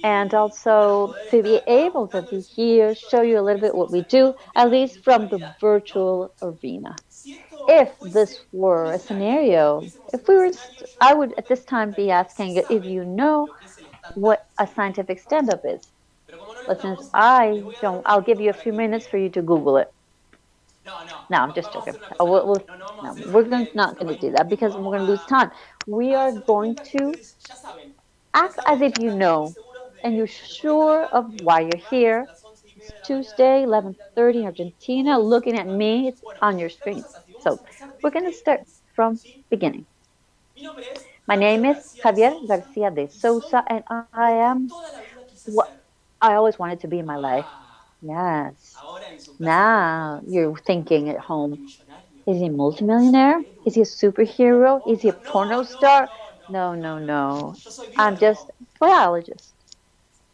Speaker 3: and
Speaker 4: Y bueno,
Speaker 3: also
Speaker 4: poder
Speaker 3: to
Speaker 4: estar
Speaker 3: be
Speaker 4: acá
Speaker 3: able to be
Speaker 4: mostrándoles un
Speaker 3: here,
Speaker 4: poquito de
Speaker 3: show
Speaker 4: todo
Speaker 3: you a
Speaker 4: esto
Speaker 3: little
Speaker 4: que
Speaker 3: bit what
Speaker 4: hacemos
Speaker 3: we
Speaker 4: acá en
Speaker 3: do, at
Speaker 4: Argentina con
Speaker 3: least
Speaker 4: mucha
Speaker 3: from the
Speaker 4: calidad, ¿no?
Speaker 3: virtual arena.
Speaker 4: Si esto
Speaker 3: If this
Speaker 4: fuese un
Speaker 3: were a
Speaker 4: escenario,
Speaker 3: scenario,
Speaker 4: estuviésemos
Speaker 3: if
Speaker 4: en un
Speaker 3: we were,
Speaker 4: escenario, yo
Speaker 3: I
Speaker 4: les
Speaker 3: would at this time be
Speaker 4: preguntaría si
Speaker 3: asking if you
Speaker 4: saben
Speaker 3: know
Speaker 4: lo que es el
Speaker 3: what
Speaker 4: stand-up
Speaker 3: a
Speaker 4: científico.
Speaker 3: scientific stand-up is.
Speaker 4: Pero como no lo
Speaker 3: But since
Speaker 4: estamos, les
Speaker 3: I
Speaker 4: voy a dar
Speaker 3: don't,
Speaker 4: unos
Speaker 3: I'll give
Speaker 4: minutos
Speaker 3: you a
Speaker 4: para
Speaker 3: few
Speaker 4: que
Speaker 3: minutes for
Speaker 4: googleen.
Speaker 3: you to Google it.
Speaker 4: No, no,
Speaker 3: No, I'm just
Speaker 4: vamos a
Speaker 3: joking.
Speaker 4: hacer una cosa, no, no, no vamos a
Speaker 3: No,
Speaker 4: hacer eso
Speaker 3: we're
Speaker 4: porque
Speaker 3: not
Speaker 4: se nos
Speaker 3: going
Speaker 4: va a
Speaker 3: to
Speaker 4: ir
Speaker 3: do
Speaker 4: mucho
Speaker 3: that
Speaker 4: tiempo.
Speaker 3: because we're
Speaker 4: Vamos
Speaker 3: going to lose time. We
Speaker 4: a
Speaker 3: are
Speaker 4: hacer de
Speaker 3: going
Speaker 4: cuenta que
Speaker 3: to
Speaker 4: ustedes ya
Speaker 3: act as
Speaker 4: saben,
Speaker 3: if
Speaker 4: ya
Speaker 3: you
Speaker 4: están muy
Speaker 3: know
Speaker 4: seguros
Speaker 3: and you're
Speaker 4: de por qué están
Speaker 3: sure
Speaker 4: acá,
Speaker 3: of
Speaker 4: que hoy
Speaker 3: why
Speaker 4: es
Speaker 3: you're
Speaker 4: martes a
Speaker 3: here.
Speaker 4: las 11:30
Speaker 3: It's
Speaker 4: de la mañana
Speaker 3: Tuesday,
Speaker 4: están mirando
Speaker 3: 11:30 in
Speaker 4: aquí
Speaker 3: Argentina,
Speaker 4: todos
Speaker 3: looking at
Speaker 4: en
Speaker 3: me.
Speaker 4: pantalla.
Speaker 3: It's
Speaker 4: Bueno,
Speaker 3: on your
Speaker 4: la
Speaker 3: screen.
Speaker 4: cosa es así, vamos
Speaker 3: So
Speaker 4: a empezar
Speaker 3: we're going to
Speaker 4: desde el
Speaker 3: start
Speaker 4: inicio,
Speaker 3: from
Speaker 4: ¿sí?
Speaker 3: beginning.
Speaker 4: Mi nombre es
Speaker 3: My name
Speaker 4: Javier
Speaker 3: is
Speaker 4: García de
Speaker 3: Javier
Speaker 4: Sousa
Speaker 3: Garcia de
Speaker 4: y soy
Speaker 3: Sousa, and I
Speaker 4: lo que
Speaker 3: am
Speaker 4: toda la vida quise
Speaker 3: what
Speaker 4: ser.
Speaker 3: I always wanted to be in my life.
Speaker 4: Ah,
Speaker 3: Yes.
Speaker 4: Ahora en su casa tiene
Speaker 3: Now
Speaker 4: como
Speaker 3: you're thinking at
Speaker 4: un
Speaker 3: home,
Speaker 4: multimillonario,
Speaker 3: is he a
Speaker 4: un
Speaker 3: multimillionaire? Is
Speaker 4: superhéroe,
Speaker 3: he a
Speaker 4: una
Speaker 3: superhero? Is he a
Speaker 4: roca.
Speaker 3: porno
Speaker 4: No, no,
Speaker 3: star?
Speaker 4: no, no,
Speaker 3: No,
Speaker 4: no,
Speaker 3: no,
Speaker 4: no, no.
Speaker 3: no.
Speaker 4: Yo soy
Speaker 3: I'm just
Speaker 4: biólogo.
Speaker 3: a biologist.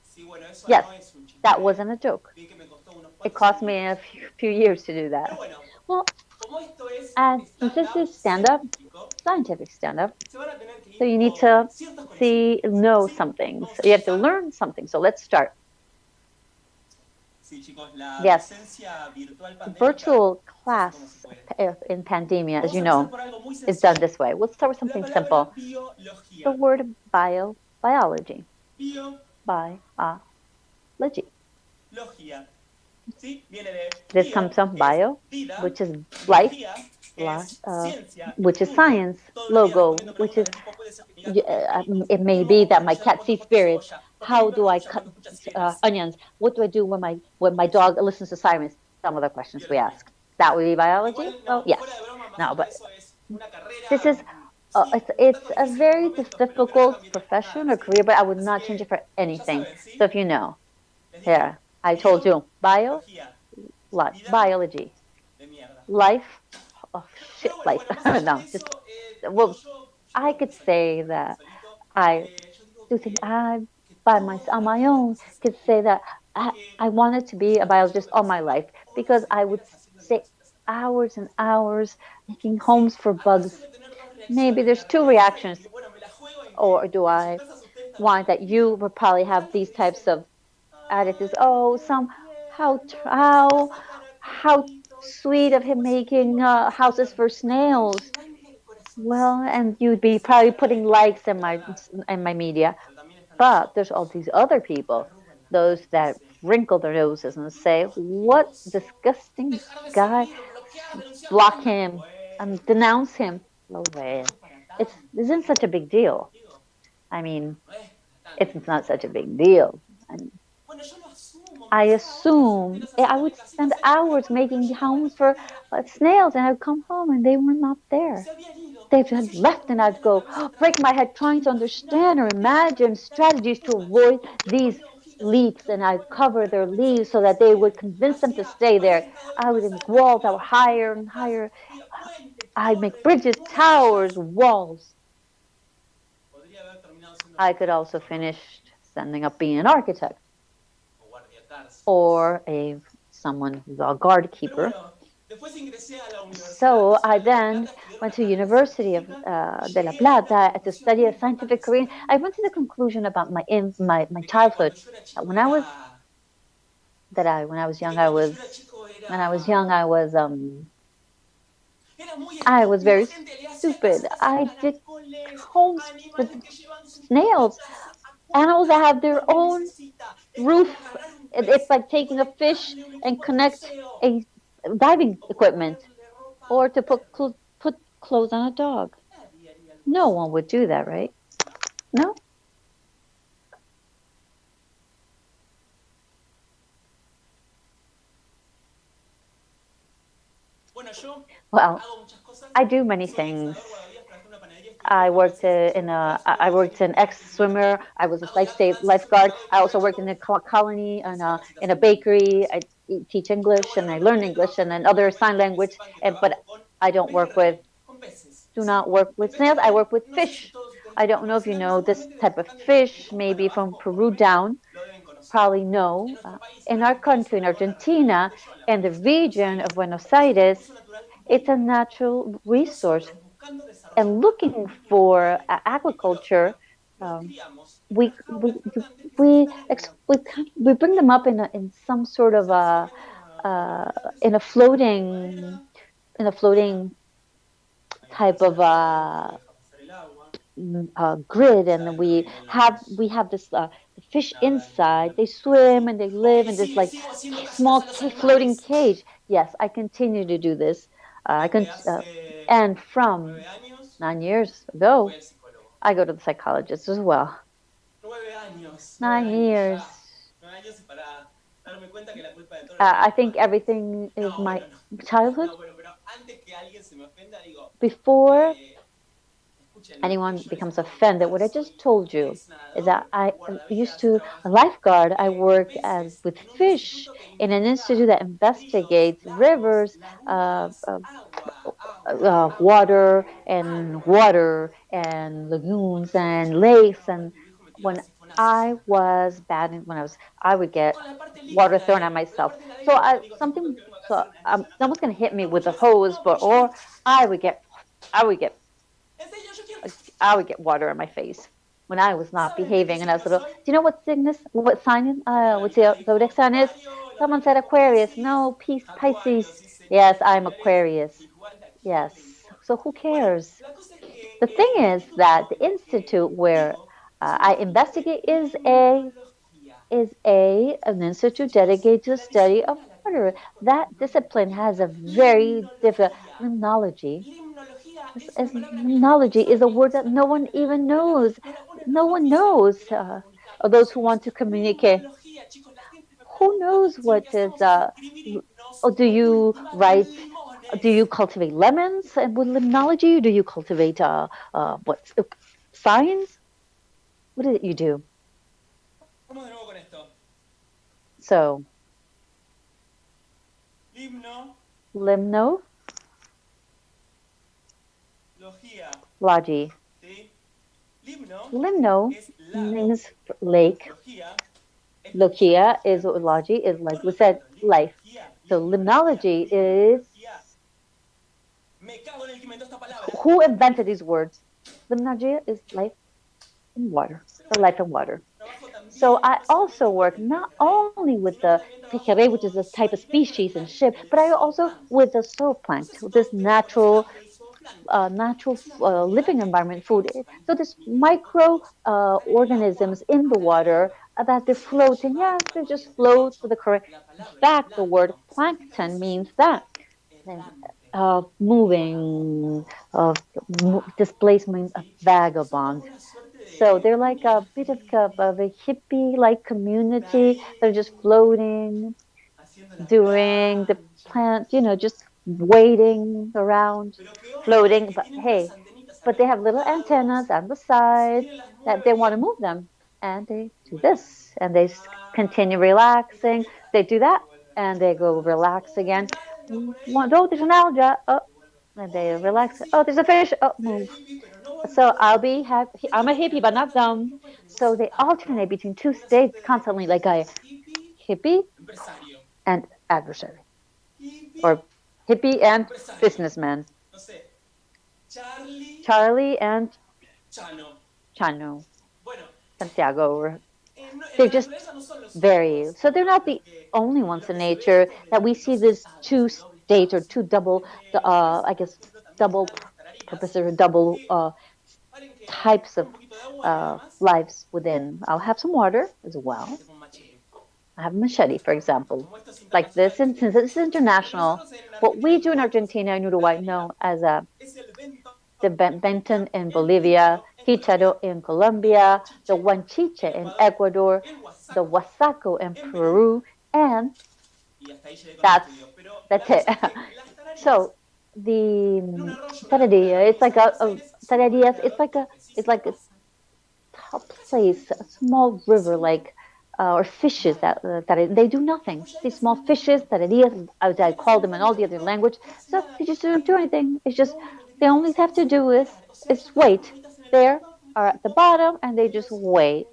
Speaker 4: Sí, bueno, eso
Speaker 3: Yes,
Speaker 4: no es un
Speaker 3: that
Speaker 4: chiste.
Speaker 3: wasn't a joke.
Speaker 4: Bien que me costó unos
Speaker 3: It
Speaker 4: cuantos
Speaker 3: cost me a
Speaker 4: añitos.
Speaker 3: few years to do
Speaker 4: Pero
Speaker 3: that.
Speaker 4: bueno,
Speaker 3: Well,
Speaker 4: como esto es
Speaker 3: and since this
Speaker 4: stand-up
Speaker 3: is stand up,
Speaker 4: científico,
Speaker 3: scientific stand up,
Speaker 4: se van a tener que
Speaker 3: so
Speaker 4: ir
Speaker 3: you need
Speaker 4: con
Speaker 3: to
Speaker 4: ciertos conocimientos.
Speaker 3: know
Speaker 4: ¿Sí?
Speaker 3: something.
Speaker 4: Vamos
Speaker 3: So
Speaker 4: a
Speaker 3: you have to
Speaker 4: empezar.
Speaker 3: learn something. So let's start.
Speaker 4: Sí, chicos, la
Speaker 3: Yes,
Speaker 4: docencia virtual pandémica
Speaker 3: virtual
Speaker 4: se hace como se
Speaker 3: class
Speaker 4: puede.
Speaker 3: in pandemia, as
Speaker 4: Vamos
Speaker 3: you
Speaker 4: a empezar
Speaker 3: know,
Speaker 4: por algo muy
Speaker 3: is done
Speaker 4: sencillo.
Speaker 3: this way. Let's start with
Speaker 4: La
Speaker 3: something
Speaker 4: palabra
Speaker 3: simple. The
Speaker 4: biología.
Speaker 3: word biology.
Speaker 4: Biología.
Speaker 3: Biology.
Speaker 4: ¿Sí? Viene de
Speaker 3: This
Speaker 4: bio,
Speaker 3: comes from
Speaker 4: que es
Speaker 3: bio,
Speaker 4: vida,
Speaker 3: which is
Speaker 4: y
Speaker 3: life,
Speaker 4: logía, que es ciencia y
Speaker 3: which is
Speaker 4: estudio.
Speaker 3: science,
Speaker 4: Todo el día
Speaker 3: logo,
Speaker 4: respondiendo
Speaker 3: which
Speaker 4: preguntas
Speaker 3: is
Speaker 4: del tipo, puede ser que mi gato vea pelitos.
Speaker 3: it may
Speaker 4: ¿Cómo hago
Speaker 3: be
Speaker 4: para
Speaker 3: that my
Speaker 4: escuchar el
Speaker 3: cat
Speaker 4: pollo
Speaker 3: sees
Speaker 4: porque
Speaker 3: spirits.
Speaker 4: cebolla? ¿Por qué mi
Speaker 3: How do
Speaker 4: perro
Speaker 3: I
Speaker 4: aúlla
Speaker 3: cut
Speaker 4: cuando escucha sirenas?
Speaker 3: onions? What do I do when my dog listens to sirens? Some of the questions we
Speaker 4: Biología.
Speaker 3: ask. That would be biology.
Speaker 4: Igual,
Speaker 3: Well,
Speaker 4: no,
Speaker 3: yes.
Speaker 4: fuera de broma, más
Speaker 3: No,
Speaker 4: allá de
Speaker 3: but
Speaker 4: eso es una
Speaker 3: this
Speaker 4: carrera,
Speaker 3: is
Speaker 4: sí, un
Speaker 3: it's
Speaker 4: tanto
Speaker 3: a
Speaker 4: difícil por
Speaker 3: very
Speaker 4: momentos, pero que no la
Speaker 3: difficult
Speaker 4: cambiaría por
Speaker 3: profession
Speaker 4: nada,
Speaker 3: or
Speaker 4: ¿sí?
Speaker 3: career, but I would
Speaker 4: Así
Speaker 3: not change it
Speaker 4: que,
Speaker 3: for
Speaker 4: ya
Speaker 3: anything.
Speaker 4: saben,
Speaker 3: So
Speaker 4: ¿sí?
Speaker 3: if you know,
Speaker 4: Les
Speaker 3: yeah,
Speaker 4: dije,
Speaker 3: I told you
Speaker 4: biología, vida
Speaker 3: biology,
Speaker 4: de mierda.
Speaker 3: life, oh shit,
Speaker 4: Pero bueno,
Speaker 3: life.
Speaker 4: bueno, más allá de
Speaker 3: No, just
Speaker 4: eso,
Speaker 3: well,
Speaker 4: yo
Speaker 3: I
Speaker 4: creo que
Speaker 3: could
Speaker 4: me salí un
Speaker 3: say
Speaker 4: poquito de control
Speaker 3: that
Speaker 4: solito.
Speaker 3: I
Speaker 4: Yo digo
Speaker 3: do think
Speaker 4: que
Speaker 3: by my
Speaker 4: toda
Speaker 3: on
Speaker 4: la
Speaker 3: my
Speaker 4: vida
Speaker 3: own
Speaker 4: puede ser
Speaker 3: could say
Speaker 4: sentido.
Speaker 3: that
Speaker 4: Que
Speaker 3: I wanted to be a
Speaker 4: siempre que yo
Speaker 3: biologist
Speaker 4: veo
Speaker 3: all
Speaker 4: los
Speaker 3: my life
Speaker 4: animales, o no
Speaker 3: because
Speaker 4: se
Speaker 3: I would
Speaker 4: liberan haciéndole
Speaker 3: stay
Speaker 4: cositas al animal.
Speaker 3: hours and hours making homes
Speaker 4: Sí,
Speaker 3: for
Speaker 4: acá
Speaker 3: bugs.
Speaker 4: suele tener dos
Speaker 3: Maybe
Speaker 4: reacciones.
Speaker 3: there's
Speaker 4: La
Speaker 3: two
Speaker 4: realeza y
Speaker 3: reactions,
Speaker 4: que, bueno, me la juego en
Speaker 3: or
Speaker 4: que
Speaker 3: do
Speaker 4: en sus
Speaker 3: I
Speaker 4: casas ustedes también
Speaker 3: want
Speaker 4: lo
Speaker 3: that you
Speaker 4: vivirán.
Speaker 3: would probably
Speaker 4: Están
Speaker 3: have
Speaker 4: los
Speaker 3: these
Speaker 4: que
Speaker 3: types
Speaker 4: dicen,
Speaker 3: of attitudes?
Speaker 4: ay,
Speaker 3: Oh,
Speaker 4: qué tierno,
Speaker 3: how
Speaker 4: cositas para
Speaker 3: how
Speaker 4: perritos.
Speaker 3: sweet of
Speaker 4: Sí,
Speaker 3: him
Speaker 4: como es un mimo
Speaker 3: making
Speaker 4: lo que hace
Speaker 3: houses
Speaker 4: Dios.
Speaker 3: for
Speaker 4: Cuando lo
Speaker 3: snails.
Speaker 4: dicen, ay, mira qué
Speaker 3: Well, and
Speaker 4: corazoncito.
Speaker 3: you'd be
Speaker 4: Sí,
Speaker 3: probably
Speaker 4: se
Speaker 3: putting
Speaker 4: agradece,
Speaker 3: likes in
Speaker 4: la
Speaker 3: my
Speaker 4: verdad.
Speaker 3: media.
Speaker 4: Pero también están los
Speaker 3: But there's
Speaker 4: otros,
Speaker 3: all these other
Speaker 4: los que
Speaker 3: people,
Speaker 4: arrugan la cara
Speaker 3: those
Speaker 4: y
Speaker 3: that
Speaker 4: dicen,
Speaker 3: wrinkle their noses and
Speaker 4: no,
Speaker 3: say, "What
Speaker 4: asqueroso,
Speaker 3: disgusting
Speaker 4: dejar de
Speaker 3: guy!
Speaker 4: seguir, bloquear, denunciar.
Speaker 3: Block
Speaker 4: Ay, no es
Speaker 3: him and
Speaker 4: bueno,
Speaker 3: denounce him." Oh, well,
Speaker 4: no es para
Speaker 3: it
Speaker 4: tanto.
Speaker 3: isn't such a big deal.
Speaker 4: Digo,
Speaker 3: I mean,
Speaker 4: no es para
Speaker 3: it's
Speaker 4: tanto.
Speaker 3: not such a big deal. And
Speaker 4: Bueno, yo lo asumo,
Speaker 3: I
Speaker 4: aunque sea horas
Speaker 3: assume
Speaker 4: enteras
Speaker 3: I would
Speaker 4: haciéndole
Speaker 3: spend
Speaker 4: casitas al animal.
Speaker 3: hours
Speaker 4: Bueno, pero
Speaker 3: making
Speaker 4: llegaba el
Speaker 3: homes
Speaker 4: otro
Speaker 3: for
Speaker 4: día
Speaker 3: snails, and I'd come home and they were not
Speaker 4: y
Speaker 3: there.
Speaker 4: se habían ido.
Speaker 3: They
Speaker 4: Entonces
Speaker 3: had
Speaker 4: yo
Speaker 3: left, and
Speaker 4: revolvía
Speaker 3: I'd
Speaker 4: en la
Speaker 3: go
Speaker 4: cabeza otra
Speaker 3: break
Speaker 4: vez,
Speaker 3: my head
Speaker 4: ¿qué
Speaker 3: trying to
Speaker 4: imaginar?
Speaker 3: understand or
Speaker 4: Dejar de
Speaker 3: imagine
Speaker 4: molestar a las
Speaker 3: strategies to
Speaker 4: tortugas.
Speaker 3: avoid
Speaker 4: Le
Speaker 3: these
Speaker 4: ponía hojitas en el
Speaker 3: leaks, and
Speaker 4: tronco,
Speaker 3: I'd
Speaker 4: bueno,
Speaker 3: cover
Speaker 4: para
Speaker 3: their
Speaker 4: convencerlos
Speaker 3: leaves
Speaker 4: de
Speaker 3: so
Speaker 4: que
Speaker 3: that they would
Speaker 4: siguen.
Speaker 3: convince them to
Speaker 4: Hacía
Speaker 3: stay there.
Speaker 4: 40
Speaker 3: I
Speaker 4: horas
Speaker 3: would
Speaker 4: más
Speaker 3: make
Speaker 4: altas
Speaker 3: walls that
Speaker 4: porque
Speaker 3: were
Speaker 4: los veía
Speaker 3: higher
Speaker 4: desde
Speaker 3: and
Speaker 4: atrás.
Speaker 3: higher.
Speaker 4: Veía puentes,
Speaker 3: I'd make
Speaker 4: torres,
Speaker 3: bridges, towers,
Speaker 4: murallas.
Speaker 3: walls.
Speaker 4: Podría haber terminado siendo
Speaker 3: I could also
Speaker 4: arquitecto, ¿no?
Speaker 3: finish ending up being an architect
Speaker 4: O guardiacárceles.
Speaker 3: or someone who's a
Speaker 4: Pero
Speaker 3: guardkeeper.
Speaker 4: bueno, después ingresé a la Universidad
Speaker 3: So I
Speaker 4: Nacional de La
Speaker 3: then
Speaker 4: Plata a estudiar
Speaker 3: went
Speaker 4: una
Speaker 3: to
Speaker 4: carrera
Speaker 3: University of
Speaker 4: científica y
Speaker 3: de La
Speaker 4: llegué a una
Speaker 3: Plata to
Speaker 4: conclusión
Speaker 3: study
Speaker 4: muy
Speaker 3: a
Speaker 4: importante
Speaker 3: scientific
Speaker 4: sobre
Speaker 3: career.
Speaker 4: mi
Speaker 3: I went to the
Speaker 4: infancia.
Speaker 3: conclusion about my
Speaker 4: De que
Speaker 3: childhood.
Speaker 4: cuando yo era
Speaker 3: That
Speaker 4: chico era...
Speaker 3: when I was
Speaker 4: De
Speaker 3: young,
Speaker 4: que cuando yo era chico
Speaker 3: I
Speaker 4: era...
Speaker 3: was
Speaker 4: Era muy
Speaker 3: I was
Speaker 4: estúpido,
Speaker 3: very
Speaker 4: gente. Le hacía
Speaker 3: stupid.
Speaker 4: casas a
Speaker 3: I did
Speaker 4: caracoles,
Speaker 3: homes with
Speaker 4: animales que llevan sus
Speaker 3: snails,
Speaker 4: pilotas a
Speaker 3: animals that
Speaker 4: puertas.
Speaker 3: have their
Speaker 4: No me
Speaker 3: own
Speaker 4: necesita. Es como
Speaker 3: roof.
Speaker 4: agarrar un
Speaker 3: It's
Speaker 4: pez
Speaker 3: like
Speaker 4: y
Speaker 3: taking a fish
Speaker 4: conectarle un
Speaker 3: and
Speaker 4: equipo de
Speaker 3: connect
Speaker 4: buceo.
Speaker 3: a diving
Speaker 4: O como
Speaker 3: equipment,
Speaker 4: ponerle ropa a
Speaker 3: or
Speaker 4: un
Speaker 3: to
Speaker 4: perro.
Speaker 3: put clothes on a dog.
Speaker 4: Nadie haría algo
Speaker 3: No
Speaker 4: así.
Speaker 3: one would do that, right? No.
Speaker 4: Bueno, yo
Speaker 3: Well,
Speaker 4: hago muchas cosas.
Speaker 3: I do many
Speaker 4: Soy ex
Speaker 3: things.
Speaker 4: nadador guardavidas, trabajé en una panadería, estudié biología en ciencias biológicas, luego
Speaker 3: I
Speaker 4: soy
Speaker 3: worked an
Speaker 4: dibujante y
Speaker 3: ex-swimmer.
Speaker 4: dibujante.
Speaker 3: I was a
Speaker 4: Hago lap dance, he
Speaker 3: lifeguard.
Speaker 4: certificado de
Speaker 3: I also worked
Speaker 4: kinesiólogo
Speaker 3: in a colony
Speaker 4: y hacía casitas
Speaker 3: in a
Speaker 4: en mi
Speaker 3: bakery.
Speaker 4: casa.
Speaker 3: I teach
Speaker 4: Pero
Speaker 3: English
Speaker 4: bueno,
Speaker 3: and
Speaker 4: no
Speaker 3: I
Speaker 4: me
Speaker 3: learn
Speaker 4: terminé
Speaker 3: English and
Speaker 4: trabajando
Speaker 3: then
Speaker 4: con
Speaker 3: other
Speaker 4: animales.
Speaker 3: sign
Speaker 4: Quiero que
Speaker 3: language.
Speaker 4: sepan que
Speaker 3: But
Speaker 4: trabajo con
Speaker 3: I don't work with
Speaker 4: pejerrey, con peces.
Speaker 3: do not
Speaker 4: ¿Sí?
Speaker 3: work
Speaker 4: El
Speaker 3: with snails. I
Speaker 4: pejerrey,
Speaker 3: work with
Speaker 4: no sé si
Speaker 3: fish.
Speaker 4: todos ustedes
Speaker 3: I
Speaker 4: lo
Speaker 3: don't know if you
Speaker 4: conocerán,
Speaker 3: know this
Speaker 4: seguramente los
Speaker 3: type of
Speaker 4: habitantes de
Speaker 3: fish,
Speaker 4: Perú para
Speaker 3: maybe from
Speaker 4: abajo, por lo
Speaker 3: Peru
Speaker 4: menos,
Speaker 3: down,
Speaker 4: lo deben conocer.
Speaker 3: probably
Speaker 4: En
Speaker 3: know.
Speaker 4: nuestro país, en
Speaker 3: In our
Speaker 4: Argentina, es
Speaker 3: country, in
Speaker 4: una buena referente
Speaker 3: Argentina,
Speaker 4: donde yo, en la
Speaker 3: in the
Speaker 4: provincia de Buenos
Speaker 3: region of
Speaker 4: Aires,
Speaker 3: Buenos
Speaker 4: es un
Speaker 3: Aires,
Speaker 4: recurso natural muy
Speaker 3: it's a
Speaker 4: importante.
Speaker 3: natural
Speaker 4: Y
Speaker 3: resource.
Speaker 4: nosotros, buscando desarrollar
Speaker 3: And
Speaker 4: nuestra
Speaker 3: looking
Speaker 4: agricultura
Speaker 3: for
Speaker 4: rural y
Speaker 3: agriculture,
Speaker 4: agroecológica, los
Speaker 3: um,
Speaker 4: criamos en
Speaker 3: we
Speaker 4: unas
Speaker 3: we
Speaker 4: jaulas flotantes que se instalan en una
Speaker 3: we bring them up in some sort of
Speaker 4: sencillamente una flotante
Speaker 3: in a
Speaker 4: de
Speaker 3: floating
Speaker 4: madera,
Speaker 3: in a
Speaker 4: tierra,
Speaker 3: floating
Speaker 4: hay una
Speaker 3: type
Speaker 4: tercera
Speaker 3: of
Speaker 4: corriente que deja pasar el agua,
Speaker 3: grid,
Speaker 4: ya
Speaker 3: and
Speaker 4: dentro viven los...
Speaker 3: we have this the fish
Speaker 4: Nada,
Speaker 3: inside. They
Speaker 4: casi
Speaker 3: swim
Speaker 4: así.
Speaker 3: and they
Speaker 4: Ok,
Speaker 3: live in this like
Speaker 4: sigo haciendo casitas
Speaker 3: small
Speaker 4: a los
Speaker 3: floating
Speaker 4: animales.
Speaker 3: cage. Yes, I continue to do this. I can
Speaker 4: Desde hace
Speaker 3: and from
Speaker 4: 9 años
Speaker 3: 9 years
Speaker 4: voy
Speaker 3: ago,
Speaker 4: al psicólogo.
Speaker 3: I go to the psychologist as well.
Speaker 4: 9 años, nueve
Speaker 3: 9
Speaker 4: años
Speaker 3: years.
Speaker 4: ya. 9 años y para darme cuenta que la culpa de todo lo que
Speaker 3: I
Speaker 4: mis
Speaker 3: think
Speaker 4: padres.
Speaker 3: everything is
Speaker 4: No,
Speaker 3: my
Speaker 4: bueno, no.
Speaker 3: childhood.
Speaker 4: No, bueno, pero antes que alguien se me ofenda, digo,
Speaker 3: Before
Speaker 4: escucho
Speaker 3: anyone becomes offended, what I just told you is that I used to a lifeguard. I work as with fish in an institute that investigates rivers, uh, uh, water and lagoons and lakes. And when I was bad, when I would get water thrown at myself. So I something. So someone's gonna hit me with a hose, but or I would get I would get I would get water on my face when I was not behaving and I was little. Do you know what sickness, what sign, what zodiac sign is? Someone said Aquarius. No, peace, Pisces. Yes, I'm Aquarius. Yes. So who cares? The thing is that the institute where I investigate is a an institute dedicated to the study of water. That discipline has a very different limnology. Limnology is a word that no one even knows. No one knows. Or those who want to communicate. Who knows what is? Or do you write? Do you cultivate lemons with limnology? Do you cultivate what science? What is it you do?
Speaker 4: Vamos de nuevo con esto.
Speaker 3: So limnology.
Speaker 4: Limnología. ¿Sí?
Speaker 3: Limno
Speaker 4: Es lago.
Speaker 3: means lake. Logia is logi is like we said life. So limnology is
Speaker 4: Me cago en el que inventó esta palabra.
Speaker 3: who invented these words? Limnology is life and water, or life and water. So I also work not only with the pejerrey, which is a type of species and ship, but I also with the zooplankton, this natural living environment food. So there's micro organisms in the water that they're floating. Yes, they just float with the current. In fact, the word plankton means that moving, of displacement, of vagabond. So they're like a bit of a hippie-like community. They're just floating, doing the plant, just waiting around, floating. But hey, but they have little antennas on the side that they want to move them, and they do this, and they continue relaxing. They do that, and they go relax again. Oh, there's an alga. Oh, and they relax. Oh, there's a fish. Oh, move. So I'll be happy. I'm a hippie, but not dumb. So they alternate between two states constantly, like a hippie and adversary, or hippie and businessman.
Speaker 4: No sé. Charlie.
Speaker 3: Charlie and
Speaker 4: Chano.
Speaker 3: Chano,
Speaker 4: Bueno,
Speaker 3: Santiago, or
Speaker 4: en
Speaker 3: they
Speaker 4: la
Speaker 3: just
Speaker 4: naturaleza no son los
Speaker 3: vary.
Speaker 4: únicos.
Speaker 3: So they're not the
Speaker 4: Porque
Speaker 3: only ones
Speaker 4: lo
Speaker 3: in
Speaker 4: que se ve
Speaker 3: nature
Speaker 4: es
Speaker 3: that we
Speaker 4: que
Speaker 3: see
Speaker 4: los
Speaker 3: this two
Speaker 4: espacios, doble
Speaker 3: states or two
Speaker 4: espacio,
Speaker 3: double, I guess,
Speaker 4: por ejemplo, también
Speaker 3: double
Speaker 4: están las tarariras,
Speaker 3: purposes or double
Speaker 4: que paren que
Speaker 3: types of
Speaker 4: un poquito de agua y nada más,
Speaker 3: lives within. I'll have some water as well.
Speaker 4: tengo un machete.
Speaker 3: I have a machete, for example.
Speaker 4: Como esto es
Speaker 3: Like
Speaker 4: internacional,
Speaker 3: this, and since this is
Speaker 4: lo que
Speaker 3: international,
Speaker 4: nosotros en
Speaker 3: what
Speaker 4: Argentina
Speaker 3: we do in
Speaker 4: decimos
Speaker 3: Argentina and
Speaker 4: la
Speaker 3: Uruguay
Speaker 4: tijera,
Speaker 3: know as
Speaker 4: es el
Speaker 3: the
Speaker 4: vento
Speaker 3: Benton in
Speaker 4: el
Speaker 3: Bolivia,
Speaker 4: jícharo
Speaker 3: Hicharo in Colombia, the Huanchiche in Ecuador,
Speaker 4: el
Speaker 3: the
Speaker 4: huasaco
Speaker 3: Huasaco in
Speaker 4: en Perú,
Speaker 3: Peru, and
Speaker 4: y hasta ahí llegué con el
Speaker 3: that's
Speaker 4: estudio. Pero la
Speaker 3: that's it.
Speaker 4: cosa es que las tarariras
Speaker 3: So the
Speaker 4: en un arroyo, una laguna
Speaker 3: Taradia,
Speaker 4: de la
Speaker 3: it's like
Speaker 4: provincia de Buenos
Speaker 3: a
Speaker 4: Aires son como
Speaker 3: Taradias,
Speaker 4: alrededor de
Speaker 3: it's like a
Speaker 4: 35
Speaker 3: top
Speaker 4: casi
Speaker 3: place, a small river, like or fishes that they do nothing. These small fishes, taradias, as I call them in all the other language, so they just don't do anything. It's just they only have to do is wait. There are at the bottom, and they just wait.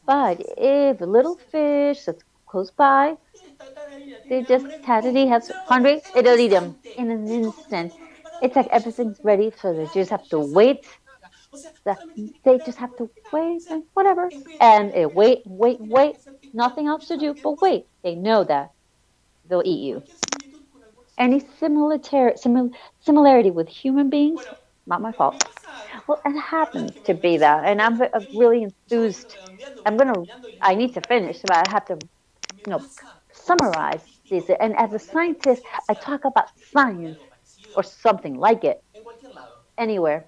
Speaker 3: But if a little fish that's close by,
Speaker 4: esta tararira
Speaker 3: they
Speaker 4: tiene
Speaker 3: just
Speaker 4: hambre, ¡pum!
Speaker 3: tarady has
Speaker 4: Se lo come.
Speaker 3: hungry,
Speaker 4: Es un
Speaker 3: it'll eat him
Speaker 4: instante.
Speaker 3: in an
Speaker 4: Es como que está
Speaker 3: instant.
Speaker 4: todo preparado
Speaker 3: It's
Speaker 4: para
Speaker 3: like
Speaker 4: que ella
Speaker 3: everything's
Speaker 4: solamente
Speaker 3: ready,
Speaker 4: tenga que
Speaker 3: so they
Speaker 4: esperar
Speaker 3: just
Speaker 4: y
Speaker 3: have to
Speaker 4: ella sabe lo
Speaker 3: wait.
Speaker 4: que haga. O sea,
Speaker 3: That
Speaker 4: solamente tiene que
Speaker 3: they
Speaker 4: esperar
Speaker 3: just
Speaker 4: y
Speaker 3: have to
Speaker 4: bueno, espera. O
Speaker 3: wait
Speaker 4: sea,
Speaker 3: and whatever,
Speaker 4: espera,
Speaker 3: and
Speaker 4: espera, espera.
Speaker 3: wait,
Speaker 4: No
Speaker 3: wait,
Speaker 4: tiene nada
Speaker 3: wait.
Speaker 4: que hacer. Está
Speaker 3: Nothing else to
Speaker 4: ella,
Speaker 3: do
Speaker 4: es
Speaker 3: but
Speaker 4: cosa.
Speaker 3: wait. They know that they'll eat you.
Speaker 4: Cualquier similitud con algún
Speaker 3: Any similarity with human beings?
Speaker 4: Bueno,
Speaker 3: Not my
Speaker 4: me
Speaker 3: fault.
Speaker 4: pasa.
Speaker 3: Well, it
Speaker 4: La verdad es
Speaker 3: happens
Speaker 4: que
Speaker 3: to
Speaker 4: me
Speaker 3: be
Speaker 4: estoy
Speaker 3: that,
Speaker 4: yendo
Speaker 3: and
Speaker 4: por
Speaker 3: I'm
Speaker 4: las ramas
Speaker 3: really
Speaker 4: y yo voy
Speaker 3: enthused.
Speaker 4: redondeando,
Speaker 3: I'm
Speaker 4: voy
Speaker 3: gonna.
Speaker 4: redondeando y les
Speaker 3: I
Speaker 4: digo,
Speaker 3: need to finish, but I have to,
Speaker 4: me
Speaker 3: you know,
Speaker 4: pasa como algo
Speaker 3: summarize this.
Speaker 4: artístico,
Speaker 3: And
Speaker 4: como
Speaker 3: as a
Speaker 4: hablar con
Speaker 3: scientist, I
Speaker 4: ciencia,
Speaker 3: talk about
Speaker 4: o de
Speaker 3: science
Speaker 4: algo
Speaker 3: or
Speaker 4: parecido,
Speaker 3: something like it
Speaker 4: en cualquier lado.
Speaker 3: anywhere.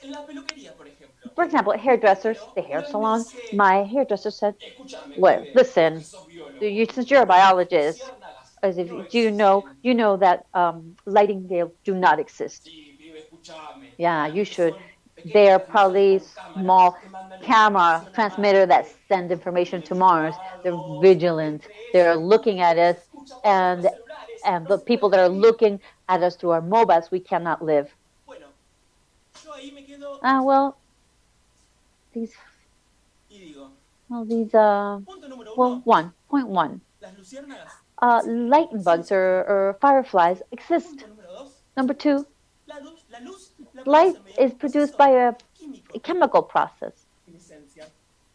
Speaker 4: En la peluquería, por ejemplo.
Speaker 3: For example,
Speaker 4: Mi
Speaker 3: hairdressers,
Speaker 4: peluquero
Speaker 3: the
Speaker 4: una
Speaker 3: hair
Speaker 4: vez me
Speaker 3: salon.
Speaker 4: dice,
Speaker 3: My hairdresser said,
Speaker 4: escúchame,
Speaker 3: "Well,
Speaker 4: pibe, vos que
Speaker 3: listen,
Speaker 4: sos
Speaker 3: you,
Speaker 4: biólogo,
Speaker 3: since you're a
Speaker 4: vos ves las
Speaker 3: biologist,
Speaker 4: luciérnagas
Speaker 3: As if
Speaker 4: no
Speaker 3: do you
Speaker 4: existen.
Speaker 3: know that lightingales do not exist.
Speaker 4: Sí, pibe, escúchame.
Speaker 3: Yeah, you should.
Speaker 4: Es que
Speaker 3: They are
Speaker 4: las luces
Speaker 3: probably
Speaker 4: con cámaras
Speaker 3: small
Speaker 4: que mandan
Speaker 3: camera
Speaker 4: información a
Speaker 3: transmitter that
Speaker 4: Marte.
Speaker 3: send information
Speaker 4: Tienen
Speaker 3: to Mars. They're
Speaker 4: filtrados
Speaker 3: vigilant.
Speaker 4: entre
Speaker 3: They're
Speaker 4: ellos.
Speaker 3: looking at us,
Speaker 4: Escucha, vos con los
Speaker 3: and
Speaker 4: celulares no
Speaker 3: the
Speaker 4: se puede
Speaker 3: people that are
Speaker 4: escribir.
Speaker 3: looking at us through our mobiles, we cannot live.
Speaker 4: Bueno, yo ahí me quedo
Speaker 3: Well, these
Speaker 4: y digo,
Speaker 3: these
Speaker 4: punto número
Speaker 3: well,
Speaker 4: uno,
Speaker 3: 1.1.
Speaker 4: las luciérnagas existen.
Speaker 3: Lightning
Speaker 4: Sí o
Speaker 3: bugs
Speaker 4: sí.
Speaker 3: or fireflies exist.
Speaker 4: Punto número dos,
Speaker 3: Number two,
Speaker 4: la luz la
Speaker 3: light
Speaker 4: producen mediante
Speaker 3: is
Speaker 4: un
Speaker 3: produced by
Speaker 4: proceso
Speaker 3: a
Speaker 4: químico,
Speaker 3: chemical process.
Speaker 4: luminiscencia.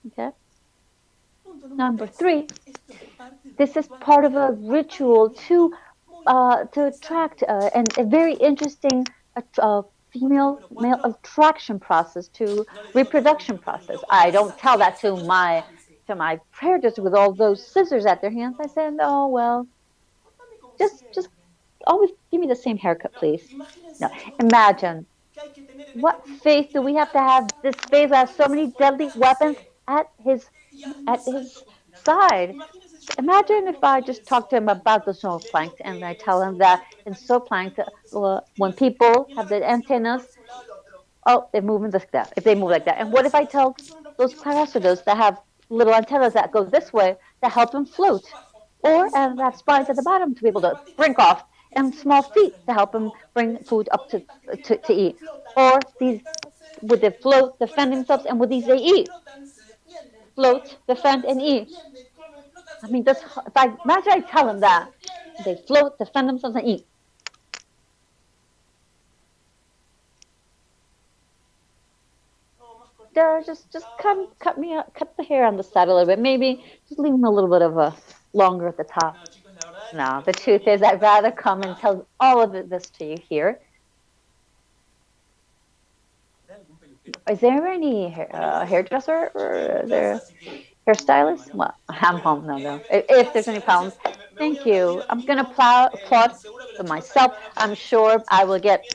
Speaker 3: Okay.
Speaker 4: Punto número
Speaker 3: Number
Speaker 4: tres,
Speaker 3: three,
Speaker 4: esto es parte del
Speaker 3: this is
Speaker 4: ritual
Speaker 3: part of a
Speaker 4: natural.
Speaker 3: ritual
Speaker 4: Apareamiento. Muy
Speaker 3: to attract
Speaker 4: interesante.
Speaker 3: and a very interesting
Speaker 4: Punto
Speaker 3: female
Speaker 4: número
Speaker 3: male
Speaker 4: cuatro,
Speaker 3: attraction process to
Speaker 4: no le digo todo porque
Speaker 3: reproduction
Speaker 4: me pone muy
Speaker 3: process.
Speaker 4: loco.
Speaker 3: I
Speaker 4: Vas
Speaker 3: don't
Speaker 4: a
Speaker 3: tell that
Speaker 4: tener cuando yo alcance.
Speaker 3: to my predators with all those scissors at their hands. I said, oh well,
Speaker 4: Contame como
Speaker 3: just
Speaker 4: siempre.
Speaker 3: always give me the same haircut,
Speaker 4: No,
Speaker 3: please. No,
Speaker 4: imagínense, chicos, la fe
Speaker 3: imagine
Speaker 4: que hay que tener en
Speaker 3: what
Speaker 4: este tipo.
Speaker 3: faith
Speaker 4: Y
Speaker 3: do
Speaker 4: no
Speaker 3: we
Speaker 4: hay
Speaker 3: have to
Speaker 4: tanto,
Speaker 3: have
Speaker 4: ¿saben?
Speaker 3: this faith
Speaker 4: Porque
Speaker 3: that has
Speaker 4: puede
Speaker 3: so many deadly weapons
Speaker 4: desenvolverse
Speaker 3: at
Speaker 4: y hay un
Speaker 3: at his
Speaker 4: salto conspiranoico.
Speaker 3: side.
Speaker 4: Imagínense yo poniéndome
Speaker 3: Imagine
Speaker 4: algunos
Speaker 3: if I
Speaker 4: colores
Speaker 3: just
Speaker 4: del
Speaker 3: talk to him about
Speaker 4: zooplancton
Speaker 3: the
Speaker 4: y le digo
Speaker 3: zooplankton and I
Speaker 4: que el
Speaker 3: tell him that
Speaker 4: zooplancton
Speaker 3: in
Speaker 4: está distribuido
Speaker 3: zooplankton,
Speaker 4: en procesos
Speaker 3: when
Speaker 4: químicos
Speaker 3: people
Speaker 4: y en la
Speaker 3: have the
Speaker 4: vegetación puede
Speaker 3: antennas,
Speaker 4: moverse de un lado al otro.
Speaker 3: oh, they move like that. If they
Speaker 4: Y
Speaker 3: move
Speaker 4: están
Speaker 3: like
Speaker 4: los
Speaker 3: that, and what if I
Speaker 4: parásitos,
Speaker 3: tell
Speaker 4: que son unos
Speaker 3: those
Speaker 4: pequeños
Speaker 3: parasitos
Speaker 4: parasitas
Speaker 3: that have little
Speaker 4: que
Speaker 3: antennas that
Speaker 4: hacen
Speaker 3: go this way that
Speaker 4: que
Speaker 3: help
Speaker 4: son
Speaker 3: them
Speaker 4: planos
Speaker 3: float,
Speaker 4: abajo
Speaker 3: or
Speaker 4: y sirven
Speaker 3: and
Speaker 4: para
Speaker 3: that spines at the
Speaker 4: esconderse
Speaker 3: bottom to be
Speaker 4: y
Speaker 3: able
Speaker 4: las
Speaker 3: to
Speaker 4: patitas
Speaker 3: brink
Speaker 4: abajo
Speaker 3: off,
Speaker 4: y
Speaker 3: and
Speaker 4: encima para
Speaker 3: small
Speaker 4: llevarse
Speaker 3: feet
Speaker 4: el
Speaker 3: to
Speaker 4: alimento
Speaker 3: help
Speaker 4: a la
Speaker 3: them
Speaker 4: boca.
Speaker 3: bring
Speaker 4: Ellos
Speaker 3: food
Speaker 4: que
Speaker 3: up
Speaker 4: comen que tienen
Speaker 3: to
Speaker 4: acá
Speaker 3: eat.
Speaker 4: flotan,
Speaker 3: Or these
Speaker 4: conectan, se
Speaker 3: with the
Speaker 4: defienden
Speaker 3: float,
Speaker 4: con
Speaker 3: defend
Speaker 4: esta
Speaker 3: themselves,
Speaker 4: acción
Speaker 3: and with these they
Speaker 4: policial,
Speaker 3: eat.
Speaker 4: flotan, se defienden,
Speaker 3: Float,
Speaker 4: comen,
Speaker 3: defend,
Speaker 4: flotan,
Speaker 3: and
Speaker 4: se
Speaker 3: eat.
Speaker 4: defienden, comen, flotan,
Speaker 3: I
Speaker 4: se
Speaker 3: mean, that's
Speaker 4: defienden,
Speaker 3: if I
Speaker 4: comen,
Speaker 3: imagine I tell
Speaker 4: flotan,
Speaker 3: him
Speaker 4: se
Speaker 3: that they
Speaker 4: defienden.
Speaker 3: float, defend themselves, and eat.
Speaker 4: No, más cortito que
Speaker 3: Just
Speaker 4: diputados.
Speaker 3: cut the hair on the side a little bit. Maybe just leave them a little bit of a longer at the top.
Speaker 4: No, chicos, la verdad es que
Speaker 3: No, the
Speaker 4: prefiero
Speaker 3: truth
Speaker 4: venir
Speaker 3: is,
Speaker 4: y
Speaker 3: I'd
Speaker 4: contarles
Speaker 3: rather
Speaker 4: esto
Speaker 3: come and
Speaker 4: acá.
Speaker 3: tell all of this to you here.
Speaker 4: ¿Habrá algún peluquero
Speaker 3: Is
Speaker 4: por
Speaker 3: there
Speaker 4: acá?
Speaker 3: any
Speaker 4: Bueno, igual,
Speaker 3: hairdresser
Speaker 4: yo estoy en
Speaker 3: or
Speaker 4: mi
Speaker 3: is
Speaker 4: casa,
Speaker 3: there
Speaker 4: así que no hay problema,
Speaker 3: hairstylist?
Speaker 4: ¿no?
Speaker 3: Well, I'm
Speaker 4: Bueno,
Speaker 3: home, no. If there's any
Speaker 4: gracias,
Speaker 3: problems,
Speaker 4: gracias. Me voy
Speaker 3: thank
Speaker 4: a aplaudir
Speaker 3: you.
Speaker 4: a mí
Speaker 3: I'm gonna
Speaker 4: mismo.
Speaker 3: applaud
Speaker 4: Seguro que
Speaker 3: to
Speaker 4: los chicos ahí
Speaker 3: myself.
Speaker 4: me van a
Speaker 3: I'm
Speaker 4: aplaudir
Speaker 3: sure
Speaker 4: si
Speaker 3: I
Speaker 4: yo
Speaker 3: will
Speaker 4: estoy
Speaker 3: get
Speaker 4: bien.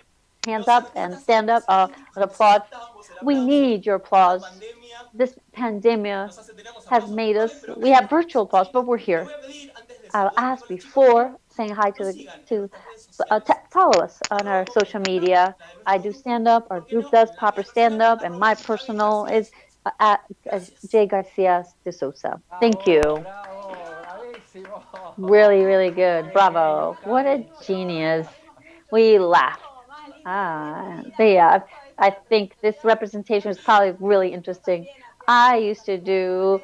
Speaker 3: hands
Speaker 4: Los
Speaker 3: up and
Speaker 4: artistas
Speaker 3: stand up,
Speaker 4: científicos
Speaker 3: and applaud.
Speaker 4: necesitamos el
Speaker 3: We
Speaker 4: aplauso.
Speaker 3: need your
Speaker 4: Esta
Speaker 3: applause.
Speaker 4: pandemia
Speaker 3: This pandemic
Speaker 4: nos hace, tenemos
Speaker 3: has
Speaker 4: aplausos
Speaker 3: made us.
Speaker 4: virtuales, pero acá
Speaker 3: We have
Speaker 4: estamos,
Speaker 3: virtual applause,
Speaker 4: ¿sí?
Speaker 3: but we're
Speaker 4: Les
Speaker 3: here.
Speaker 4: voy a pedir, antes de
Speaker 3: I'll
Speaker 4: saludarlos
Speaker 3: ask
Speaker 4: con los chicos, que
Speaker 3: before saying hi
Speaker 4: nos sigan en
Speaker 3: to
Speaker 4: nuestras redes sociales.
Speaker 3: follow us on our
Speaker 4: Arroba
Speaker 3: social
Speaker 4: publicidad,
Speaker 3: media.
Speaker 4: la de
Speaker 3: I
Speaker 4: nuestro
Speaker 3: do
Speaker 4: grupo,
Speaker 3: stand up.
Speaker 4: y
Speaker 3: Our
Speaker 4: por qué
Speaker 3: group
Speaker 4: no,
Speaker 3: does
Speaker 4: la
Speaker 3: proper
Speaker 4: mía
Speaker 3: stand
Speaker 4: personal,
Speaker 3: up, and
Speaker 4: arroba
Speaker 3: my
Speaker 4: Javi
Speaker 3: personal
Speaker 4: García de
Speaker 3: is
Speaker 4: Sousa.
Speaker 3: at
Speaker 4: Gracias.
Speaker 3: J Garcia de Sousa. Thank
Speaker 2: Bravo,
Speaker 3: you.
Speaker 2: bravo, bravísimo.
Speaker 3: Really, really good.
Speaker 2: Qué genio,
Speaker 3: Bravo. What a
Speaker 2: Javi.
Speaker 3: genius. We laugh. Yeah, I think this representation is probably really interesting. I used to do.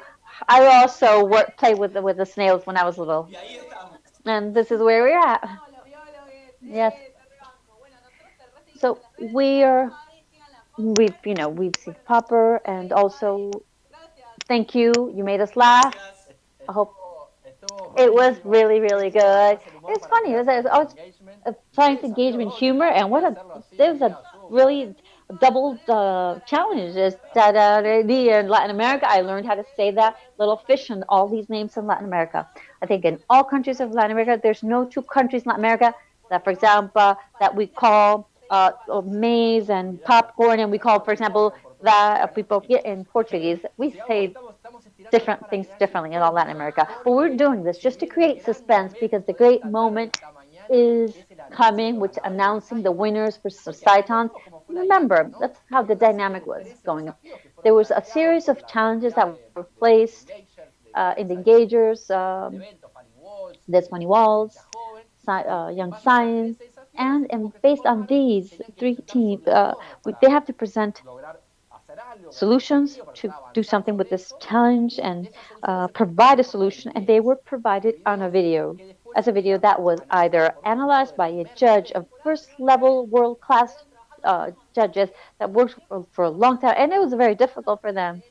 Speaker 3: I also play with the snails when I was little,
Speaker 4: Y ahí estamos.
Speaker 3: and this is where we're at. Yes. So we've seen Popper, and also thank you. You made us laugh.
Speaker 4: Gracias.
Speaker 3: I hope
Speaker 2: Estuvo
Speaker 3: it was
Speaker 2: buenísimo.
Speaker 3: really, really
Speaker 2: Viste cómo
Speaker 3: good.
Speaker 2: usás el humor
Speaker 3: It's
Speaker 2: para
Speaker 3: funny.
Speaker 2: crear
Speaker 3: I
Speaker 2: tanto
Speaker 3: was
Speaker 2: engagement. Y qué
Speaker 3: trying to engage
Speaker 2: desafío
Speaker 3: him in
Speaker 2: doble,
Speaker 3: humor,
Speaker 2: ¿no?
Speaker 3: and
Speaker 2: Porque
Speaker 3: what a
Speaker 2: hacerlo así
Speaker 3: there's a
Speaker 2: vía Zoom.
Speaker 3: really double challenge. Is that in Latin America, I learned how to say that little fish and all these names in Latin America. I think in all countries of Latin America, there's no two countries in Latin America that, for example, that we call maize and
Speaker 2: Olvídate.
Speaker 3: popcorn, and we call,
Speaker 2: Eso
Speaker 3: for
Speaker 2: tipo
Speaker 3: example,
Speaker 2: en portugués.
Speaker 3: that
Speaker 2: Bueno,
Speaker 3: people in Portuguese. We
Speaker 2: sigamos,
Speaker 3: say
Speaker 2: estamos estirando acá
Speaker 3: different
Speaker 2: para
Speaker 3: things
Speaker 2: crear
Speaker 3: differently in all Latin
Speaker 2: suspenso.
Speaker 3: America. But we're
Speaker 2: Porque
Speaker 3: doing this
Speaker 2: se
Speaker 3: just to
Speaker 2: viene el
Speaker 3: create
Speaker 2: gran
Speaker 3: suspense because the
Speaker 2: momento de
Speaker 3: great
Speaker 2: esta tarde y
Speaker 3: moment
Speaker 2: esta mañana,
Speaker 3: is
Speaker 2: que es el anuncio de
Speaker 3: coming,
Speaker 2: los
Speaker 3: which
Speaker 2: ganadores de
Speaker 3: announcing the
Speaker 2: Sciethon.
Speaker 3: winners for
Speaker 2: Porque
Speaker 3: Sciethon.
Speaker 2: recordemos cómo fue la dinámica,
Speaker 3: Remember,
Speaker 2: ¿no?
Speaker 3: that's how
Speaker 2: Hay
Speaker 3: the
Speaker 2: una serie
Speaker 3: dynamic
Speaker 2: de
Speaker 3: was
Speaker 2: 13
Speaker 3: going.
Speaker 2: desafíos que fueron
Speaker 3: There was a
Speaker 2: planteados
Speaker 3: series
Speaker 2: por
Speaker 3: of
Speaker 2: la
Speaker 3: challenges
Speaker 2: comunidad
Speaker 3: that were
Speaker 2: de los
Speaker 3: placed
Speaker 2: engagers,
Speaker 3: in the
Speaker 2: empresas
Speaker 3: engagers,
Speaker 2: del evento, Fanny Walls,
Speaker 3: this Money
Speaker 2: Agencia
Speaker 3: Walls,
Speaker 2: Joven.
Speaker 3: Young
Speaker 2: Más allá de
Speaker 3: Science,
Speaker 2: 13 desafíos, los
Speaker 3: and
Speaker 2: equipos que se
Speaker 3: based on
Speaker 2: formaron
Speaker 3: these
Speaker 2: tenían que
Speaker 3: three
Speaker 2: presentar
Speaker 3: teams,
Speaker 2: soluciones
Speaker 3: they
Speaker 2: para
Speaker 3: have to present
Speaker 2: lograr hacer algo con este
Speaker 3: solutions
Speaker 2: desafío, para
Speaker 3: to
Speaker 2: lograr
Speaker 3: do
Speaker 2: avanzar
Speaker 3: something with
Speaker 2: sobre
Speaker 3: this
Speaker 2: eso.
Speaker 3: challenge
Speaker 2: Y
Speaker 3: and
Speaker 2: esas soluciones se
Speaker 3: provide
Speaker 2: presentaron
Speaker 3: a
Speaker 2: en forma de
Speaker 3: solution, and they
Speaker 2: videos.
Speaker 3: were provided on a
Speaker 2: Videos
Speaker 3: video,
Speaker 2: que después
Speaker 3: as a video
Speaker 2: fueron
Speaker 3: that was
Speaker 2: analizados
Speaker 3: either
Speaker 2: por un jurado
Speaker 3: analyzed
Speaker 2: de
Speaker 3: by a
Speaker 2: primer
Speaker 3: judge
Speaker 2: nivel.
Speaker 3: of first level world class judges that worked for a long time, and it was very difficult for them.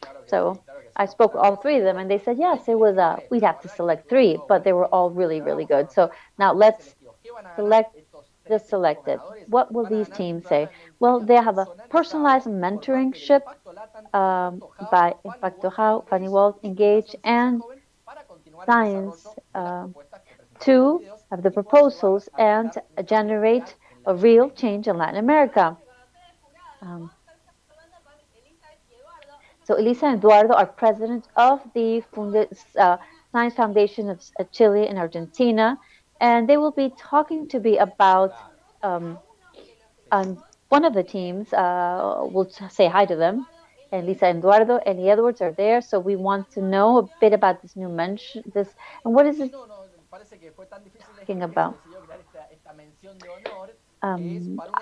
Speaker 2: Claro que sí,
Speaker 3: So
Speaker 2: claro que
Speaker 3: I
Speaker 2: sí.
Speaker 3: spoke with
Speaker 2: Claro
Speaker 3: all
Speaker 2: que sí.
Speaker 3: three of them, and they said yes, it was. We'd have to select three, but they were all really, really good. So now let's
Speaker 2: ¿Qué van a ganar
Speaker 3: select
Speaker 2: estos
Speaker 3: the
Speaker 2: tres equipos
Speaker 3: selected.
Speaker 2: ganadores?
Speaker 3: What will
Speaker 2: Van a
Speaker 3: these
Speaker 2: ganar un
Speaker 3: teams say?
Speaker 2: programa de
Speaker 3: Well,
Speaker 2: mentoría
Speaker 3: they have a personalized
Speaker 2: personalizado por parte del
Speaker 3: mentorship
Speaker 2: Impacto Latam, Impacto Hub,
Speaker 3: by
Speaker 2: Fanny
Speaker 3: Impacto
Speaker 2: Walls
Speaker 3: How, Funny
Speaker 2: Engage
Speaker 3: Walls,
Speaker 2: y
Speaker 3: Engage,
Speaker 2: Fundación Ciencia
Speaker 3: and
Speaker 2: Joven para continuar el
Speaker 3: Science
Speaker 2: desarrollo de las propuestas que presentaron en los
Speaker 3: to
Speaker 2: videos
Speaker 3: have the
Speaker 2: y puedan llevar
Speaker 3: proposals
Speaker 2: a
Speaker 3: and
Speaker 2: generar un cambio real
Speaker 3: generate
Speaker 2: en
Speaker 3: a real
Speaker 2: Latinoamérica.
Speaker 3: change in Latin America. Um, so Elisa and Eduardo are president of the Science Foundation of Chile and Argentina, and they will be talking to me about um, one of the teams. We'll say hi to them. And Lisa Eduardo and Edwards are there, so we want to know a bit about this new mention. This and what is it talking about?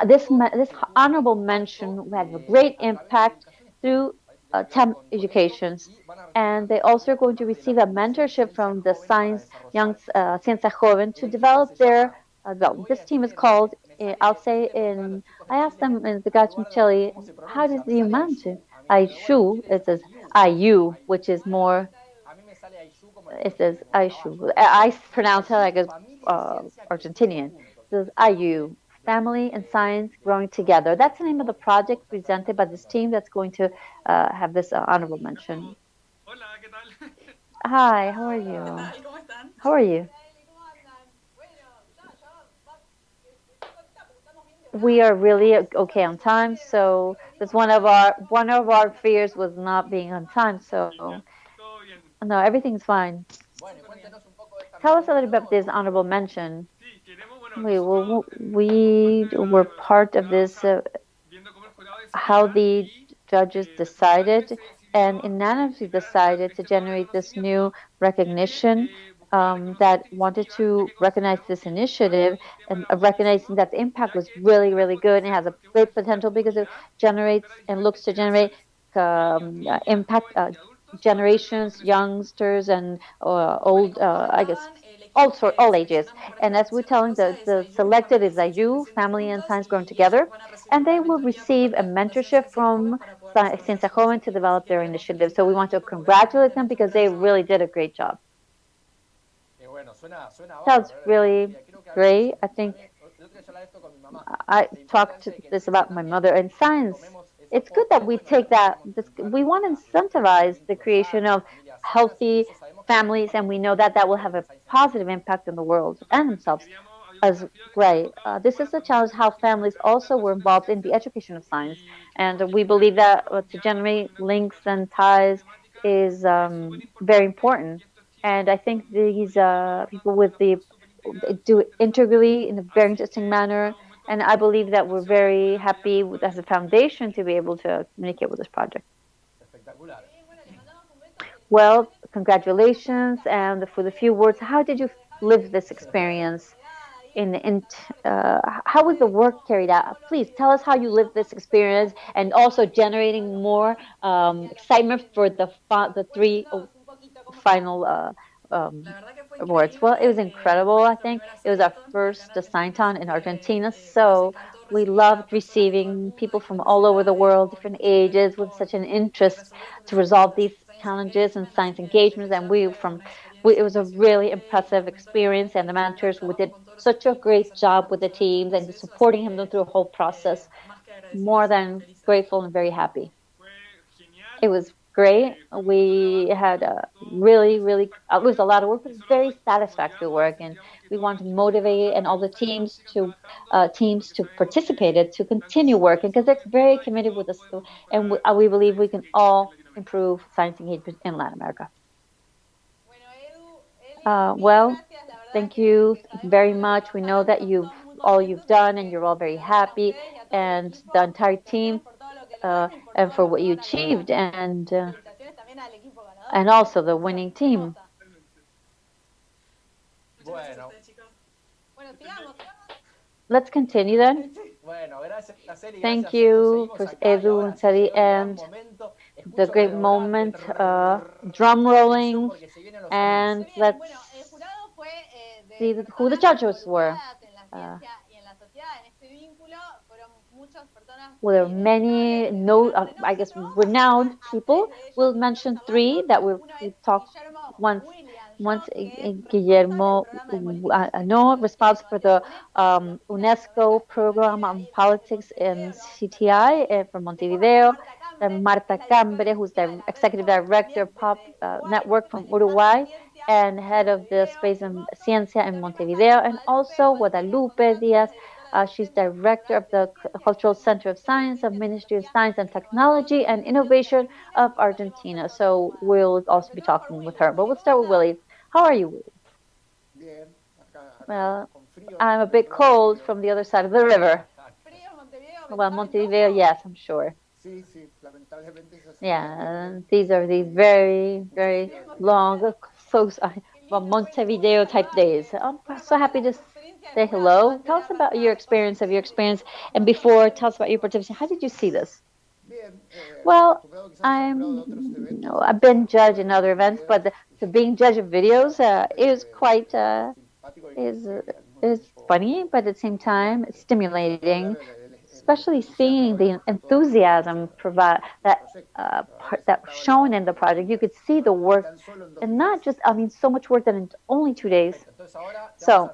Speaker 3: This honorable mention will have a great impact through TEM educations, and they also are going to receive a mentorship from the Science Young Ciencia Joven to develop their. Well, this team is called. I'll say in. I asked them in the guys from Chile, how does the mention? Aishu. It says Ayu, which is more it says Aishu. I pronounce it like a Argentinian. It says Ayu, Family and Science Growing Together. That's the name of the project presented by this team that's going to have this honorable mention. Hi, how are you? How are you? We are really okay on time, so that's one of our fears was not being on time. So no, everything's fine. Tell us a little bit about this honorable mention. We were part of this, how the judges decided and unanimously decided to generate this new recognition that wanted to recognize this initiative and recognizing that the impact was really, really good and it has a great potential because it generates and looks to generate impact generations, youngsters, and old, I guess, all ages. And as we're telling, the selected is IU, Family and Science Growing Together, and they will receive a mentorship from Ciencia Joven to develop their initiative. So we want to congratulate them because they really did a great job. Sounds really great. I think I talked this about my mother and science. It's good that we take that. We want to incentivize the creation of healthy families, and we know that that will have a positive impact on the world and themselves as right. This is a challenge how families also were involved in the education of science. And we believe that to generate links and ties is very important. And I think these people with the do it integrally in a very interesting manner. And I believe that we're very happy with, as a foundation to be able to communicate with this project. Well, congratulations. And for the few words, how did you live this experience? In how was the work carried out? Please tell us how you lived this experience and also generating more excitement for the three final awards. Well, it was incredible. I think it was our first Scienton in Argentina, so we loved receiving people from all over the world, different ages, with such an interest to resolve these challenges and science engagements. And it was a really impressive experience, and the mentors we did such a great job with the teams and supporting them through the whole process. More than grateful and very happy. It was great. We had a really, really, it was a lot of work, but it's very satisfactory work. And we want to motivate and all the teams to participate it to continue working because they're very committed with us. And we believe we can all improve science engagement in Latin America. Well, thank you very much. We know that you've done and you're all very happy and the entire team and for what you achieved and also the winning team. Let's continue then. Thank you for Edu and Sari and the great moment, drum rolling, and let's see who the judges were. Well, there are many, I guess, renowned people. We'll mention three that we talked once. Guillermo no, responsible for the UNESCO program on politics in CTI from Montevideo. Then Marta Cambre, who's the executive director of Pop Network from Uruguay and head of the Space and Ciencia in Montevideo. And also Guadalupe Diaz. She's director of the Cultural Center of Science of Ministry of Science and Technology and Innovation of Argentina. So we'll also be talking with her. But we'll start with Willie. How are you? Well, I'm a bit cold from the other side of the river. Well, Montevideo, yes, I'm sure. Yeah, and these are these very, very long, close, well, Montevideo type days. I'm so happy to say hello. Tell us about your experience, and before, tell us about your participation. How did you see this? Well, I've been judged in other events, but the being judge of videos is quite is funny, but at the same time, it's stimulating, especially seeing the enthusiasm provide that shown in the project. You could see the work, and not just I mean, so much work done in only 2 days. So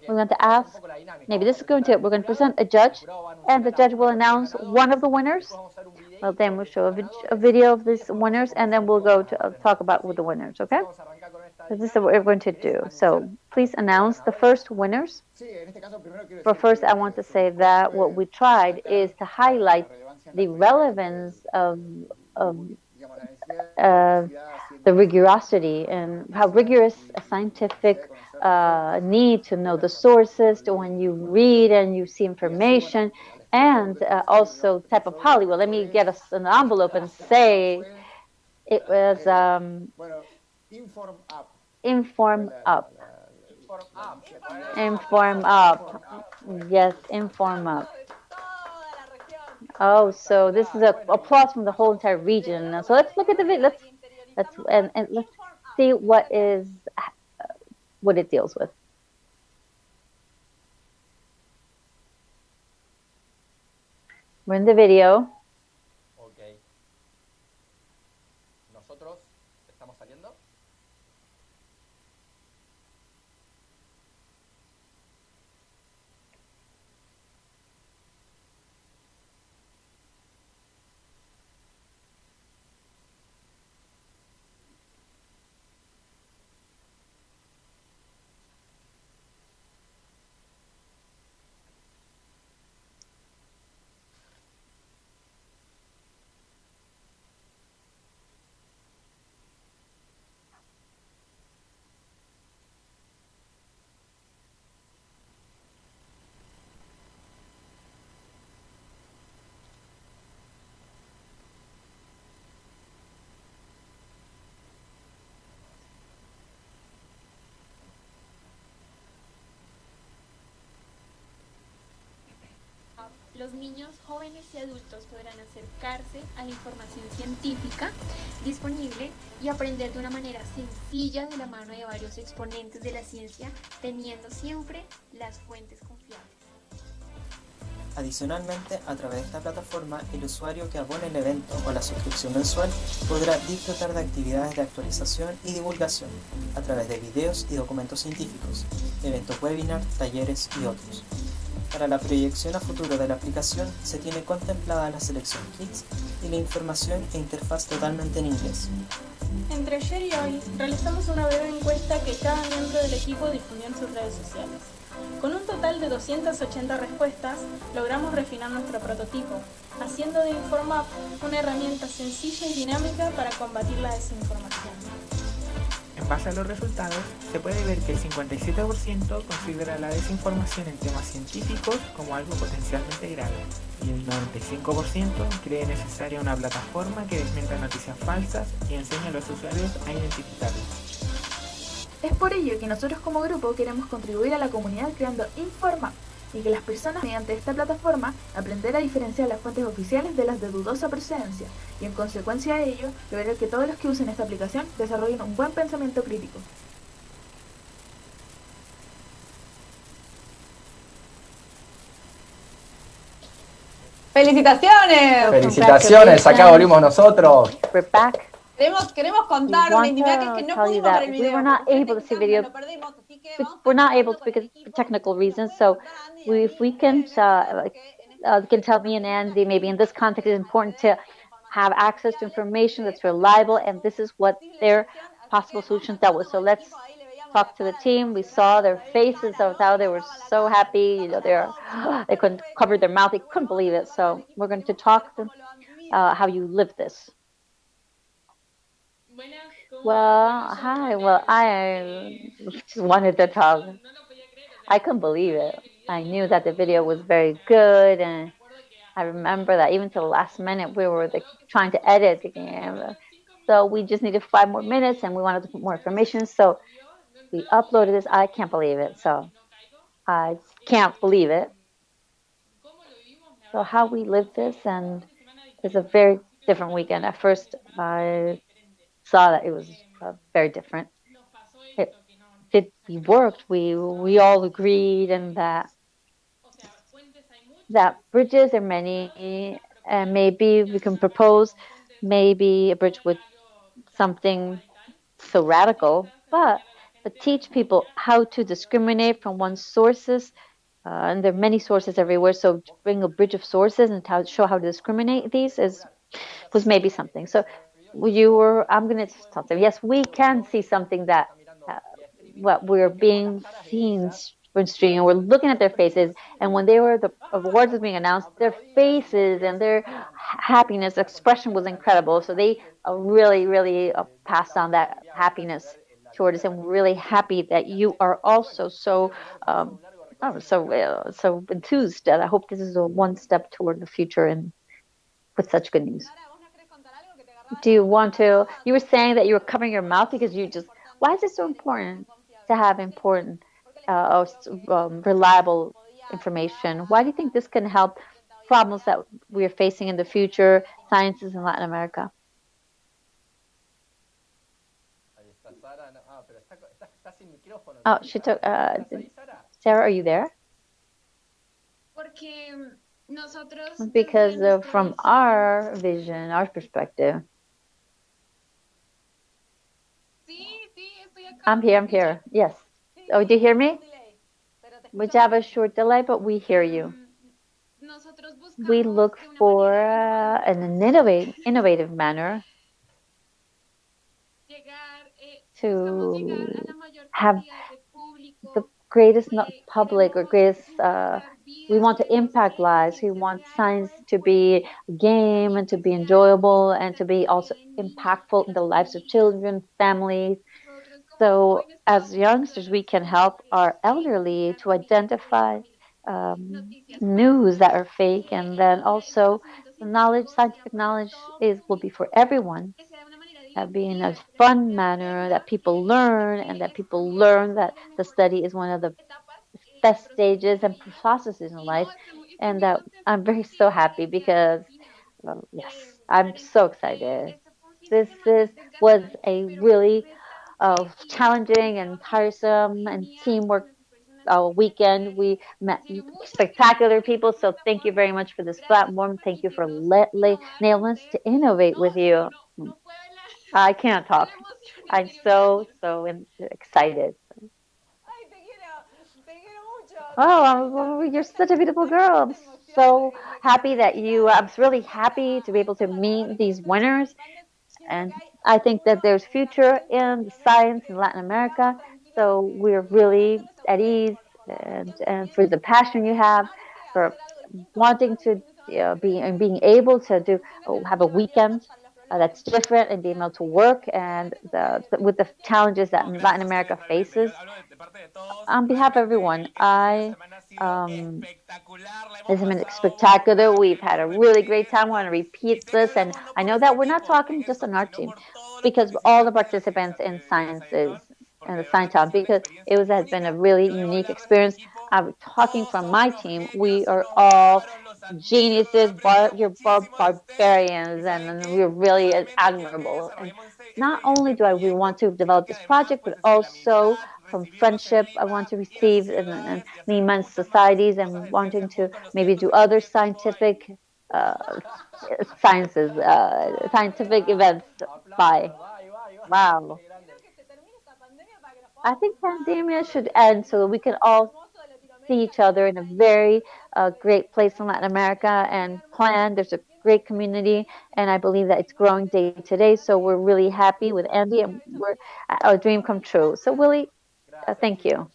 Speaker 3: we're going to ask, maybe this is going to we're going to present a judge, and the judge will announce one of the winners. Well, then we'll show a video of these winners, and then we'll go to talk about with the winners. Okay? So this is what we're going to do. So please announce the first winners. But first, I want to say that what we tried is to highlight the relevance of uh, the rigorosity and how rigorous a scientific need to know the sources to when you read and you see information, and also type of Hollywood. Let me get us an envelope and say it was inform up. Inform up. Yes, inform up. Oh, so this is a applause from the whole entire region. So let's look at the video. And let's see what it deals with. We're in the video.
Speaker 5: Los niños, jóvenes y adultos podrán acercarse a la información científica disponible y aprender de una manera sencilla de la mano de varios exponentes de la ciencia, teniendo siempre las fuentes confiables.
Speaker 6: Adicionalmente, a través de esta plataforma, el usuario que abone el evento o la suscripción mensual podrá disfrutar de actividades de actualización y divulgación a través de videos y documentos científicos, eventos webinar, talleres y otros. Para la proyección a futuro de la aplicación, se tiene contemplada la selección Kids y la información e interfaz totalmente en inglés.
Speaker 7: Entre ayer y hoy, realizamos una breve encuesta que cada miembro del equipo difundió en sus redes sociales. Con un total de 280 respuestas, logramos refinar nuestro prototipo, haciendo de InformApp una herramienta sencilla y dinámica para combatir la desinformación.
Speaker 8: En base a los resultados, se puede ver que el 57% considera la desinformación en temas científicos como algo potencialmente grave, y el 95% cree necesaria una plataforma que desmienta noticias falsas y enseña a los usuarios a identificarlas.
Speaker 9: Es por ello que nosotros como grupo queremos contribuir a la comunidad creando Informa y que las personas mediante esta plataforma aprender a diferenciar las fuentes oficiales de las de dudosa procedencia y en consecuencia de ello lograr que todos los que usen esta aplicación desarrollen un buen pensamiento crítico.
Speaker 10: ¡Felicitaciones!
Speaker 11: Felicitaciones, acá volvimos nosotros.
Speaker 3: We're back.
Speaker 10: Queremos contar una intimidad que es que no pudimos ver el video.
Speaker 3: We were not able to see video. We're not able to because for technical reasons. So if we can tell me and Andy, maybe in this context, it's important to have access to information that's reliable, and this is what their possible solutions dealt with. So let's talk to the team. We saw their faces of how they were so happy. You know, they couldn't cover their mouth. They couldn't believe it. So we're going to talk to how you live this. Well, hi. Well, I just wanted to talk. I couldn't believe it. I knew that the video was very good, and I remember that even to the last minute we were trying to edit the game. So we just needed 5 more minutes, and we wanted to put more information. So we uploaded this. I can't believe it. So I can't believe it. So how we lived this, and it's a very different weekend. At first, I saw that it was very different. It did. We worked. We all agreed, and that bridges are many, and maybe we can propose maybe a bridge with something so radical, but teach people how to discriminate from one's sources. And there are many sources everywhere, so to bring a bridge of sources and how show how to discriminate these is was maybe something. So you were, I'm going to tell them, yes, we can see something that uh, what we're being seen on stream, and we're looking at their faces. And when the awards was being announced, their faces and their happiness expression was incredible. So they really passed on that happiness toward us, and we're really happy that you are also so um, so enthused. And I hope this is a one step toward the future and with such good news. Do you want to? You were saying that you were covering your mouth because you just. Why is it so important to have important, reliable information? Why do you think this can help problems that we are facing in the future, sciences in Latin America? Oh, she took. Sarah, are you there? Because from our vision, our perspective, I'm here. I'm here. Yes. Oh, do you hear me? We have a short delay, but we hear you. We look for an innovative manner to have the greatest not public or greatest. We want to impact lives. We want science to be a game and to be enjoyable and to be also impactful in the lives of children, families. So, as youngsters, we can help our elderly to identify news that are fake, and then also the knowledge, scientific knowledge, is will be for everyone. Be in a fun manner that people learn, and that people learn that the study is one of the best stages and processes in life, and that I'm very so happy because yes, I'm so excited. This is was a really challenging and tiresome and teamwork weekend. We met spectacular people, so thank you very much for this platform. Thank you for nailing us to innovate with you. I can't talk. I'm so excited. Oh, you're such a beautiful girl. I'm so happy that you. I'm really happy to be able to meet these winners, and I think that there's future in the science in Latin America. So we're really at ease, and for the passion you have for wanting to be and being able to do have a weekend that's different and being able to work and with the challenges that Latin America faces. On behalf of everyone, this has been spectacular. We've had a really great time. I want to repeat this, and I know that we're not talking just on our team, because all the participants in sciences and the Scientology, because has been a really unique experience. I'm talking from my team. We are all geniuses, you're barbarians, and we're really admirable. And not only do we want to develop this project, but also from friendship, I want to receive and the immense societies and wanting to maybe do other scientific uh, scientific events by. Wow. I think pandemia should end so that we can all see each other in a very great place in Latin America and plan. There's a great community, and I believe that it's growing day to day. So we're really happy with Andy, and we're our dream come true. So Willie, thank you.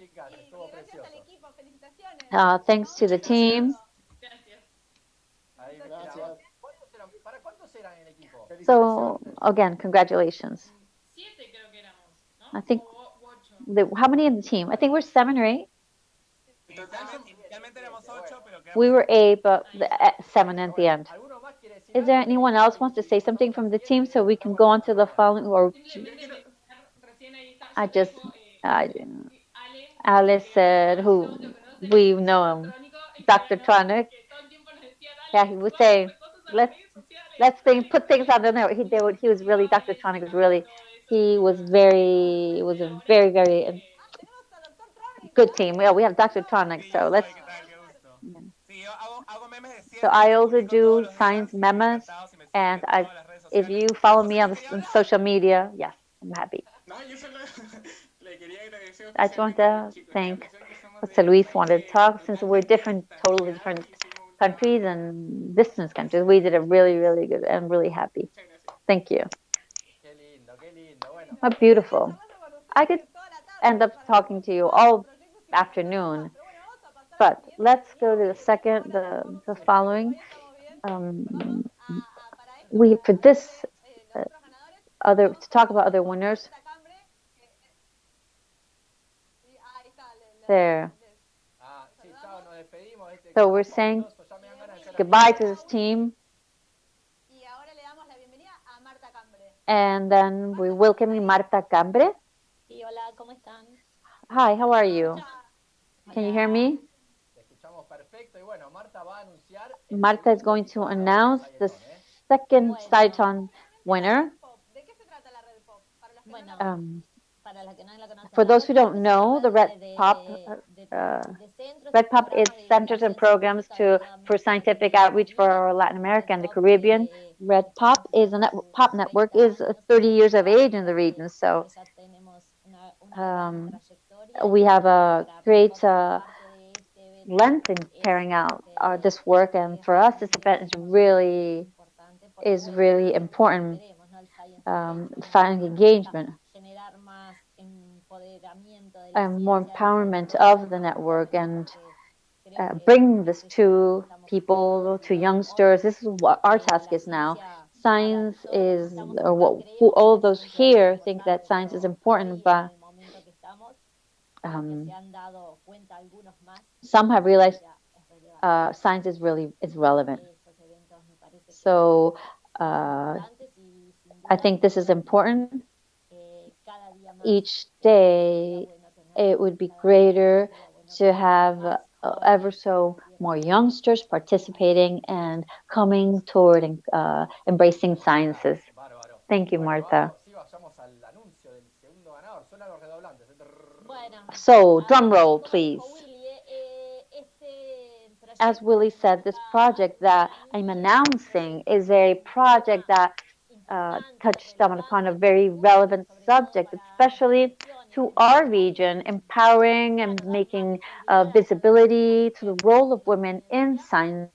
Speaker 3: Thanks to the team. So again, congratulations. I think how many in the team? I think we're 7 or 8. We were 8, but 7 at the end. Is there anyone else wants to say something from the team so we can go on to the following? Or I just, Alice said, who we know him, Dr. Tronic. Yeah, he was saying, let's put things on the network. He was really, Dr. Tronic was really, it was a very, very good team. Yeah, we have Dr. Tronic, so let's. So I also do science memes, and if you follow me on social media, yes, I'm happy. I just want to thank Jose Luis wanted to talk since we're totally different countries and distance countries. We did a really, really good and really happy. Thank you. How beautiful. I could end up talking to you all afternoon, but let's go to the following. We for this to talk about other winners. There. So we're saying goodbye to this team. And then we welcome Marta Cambre. Hi, how are you? Can you hear me? Marta is going to announce the second Sciethon winner. For those who don't know, the Red Pop is centers and programs for scientific outreach for Latin America and the Caribbean. Red Pop is pop network is 30 years of age in the region, so we have a great length in carrying out this work, and for us, this event is really important. Finding engagement and more empowerment of the network and bringing this to people, to youngsters. This is what our task is now. Science is, all of those here think that science is important, but some have realized science is relevant. So I think this is important. Each day, it would be greater to have ever so more youngsters participating and coming toward and embracing sciences. Thank you, Marta. So, drum roll, please. As Willie said, this project that I'm announcing is a project that touched upon a very relevant subject, especially to our region, empowering and making visibility to the role of women in science.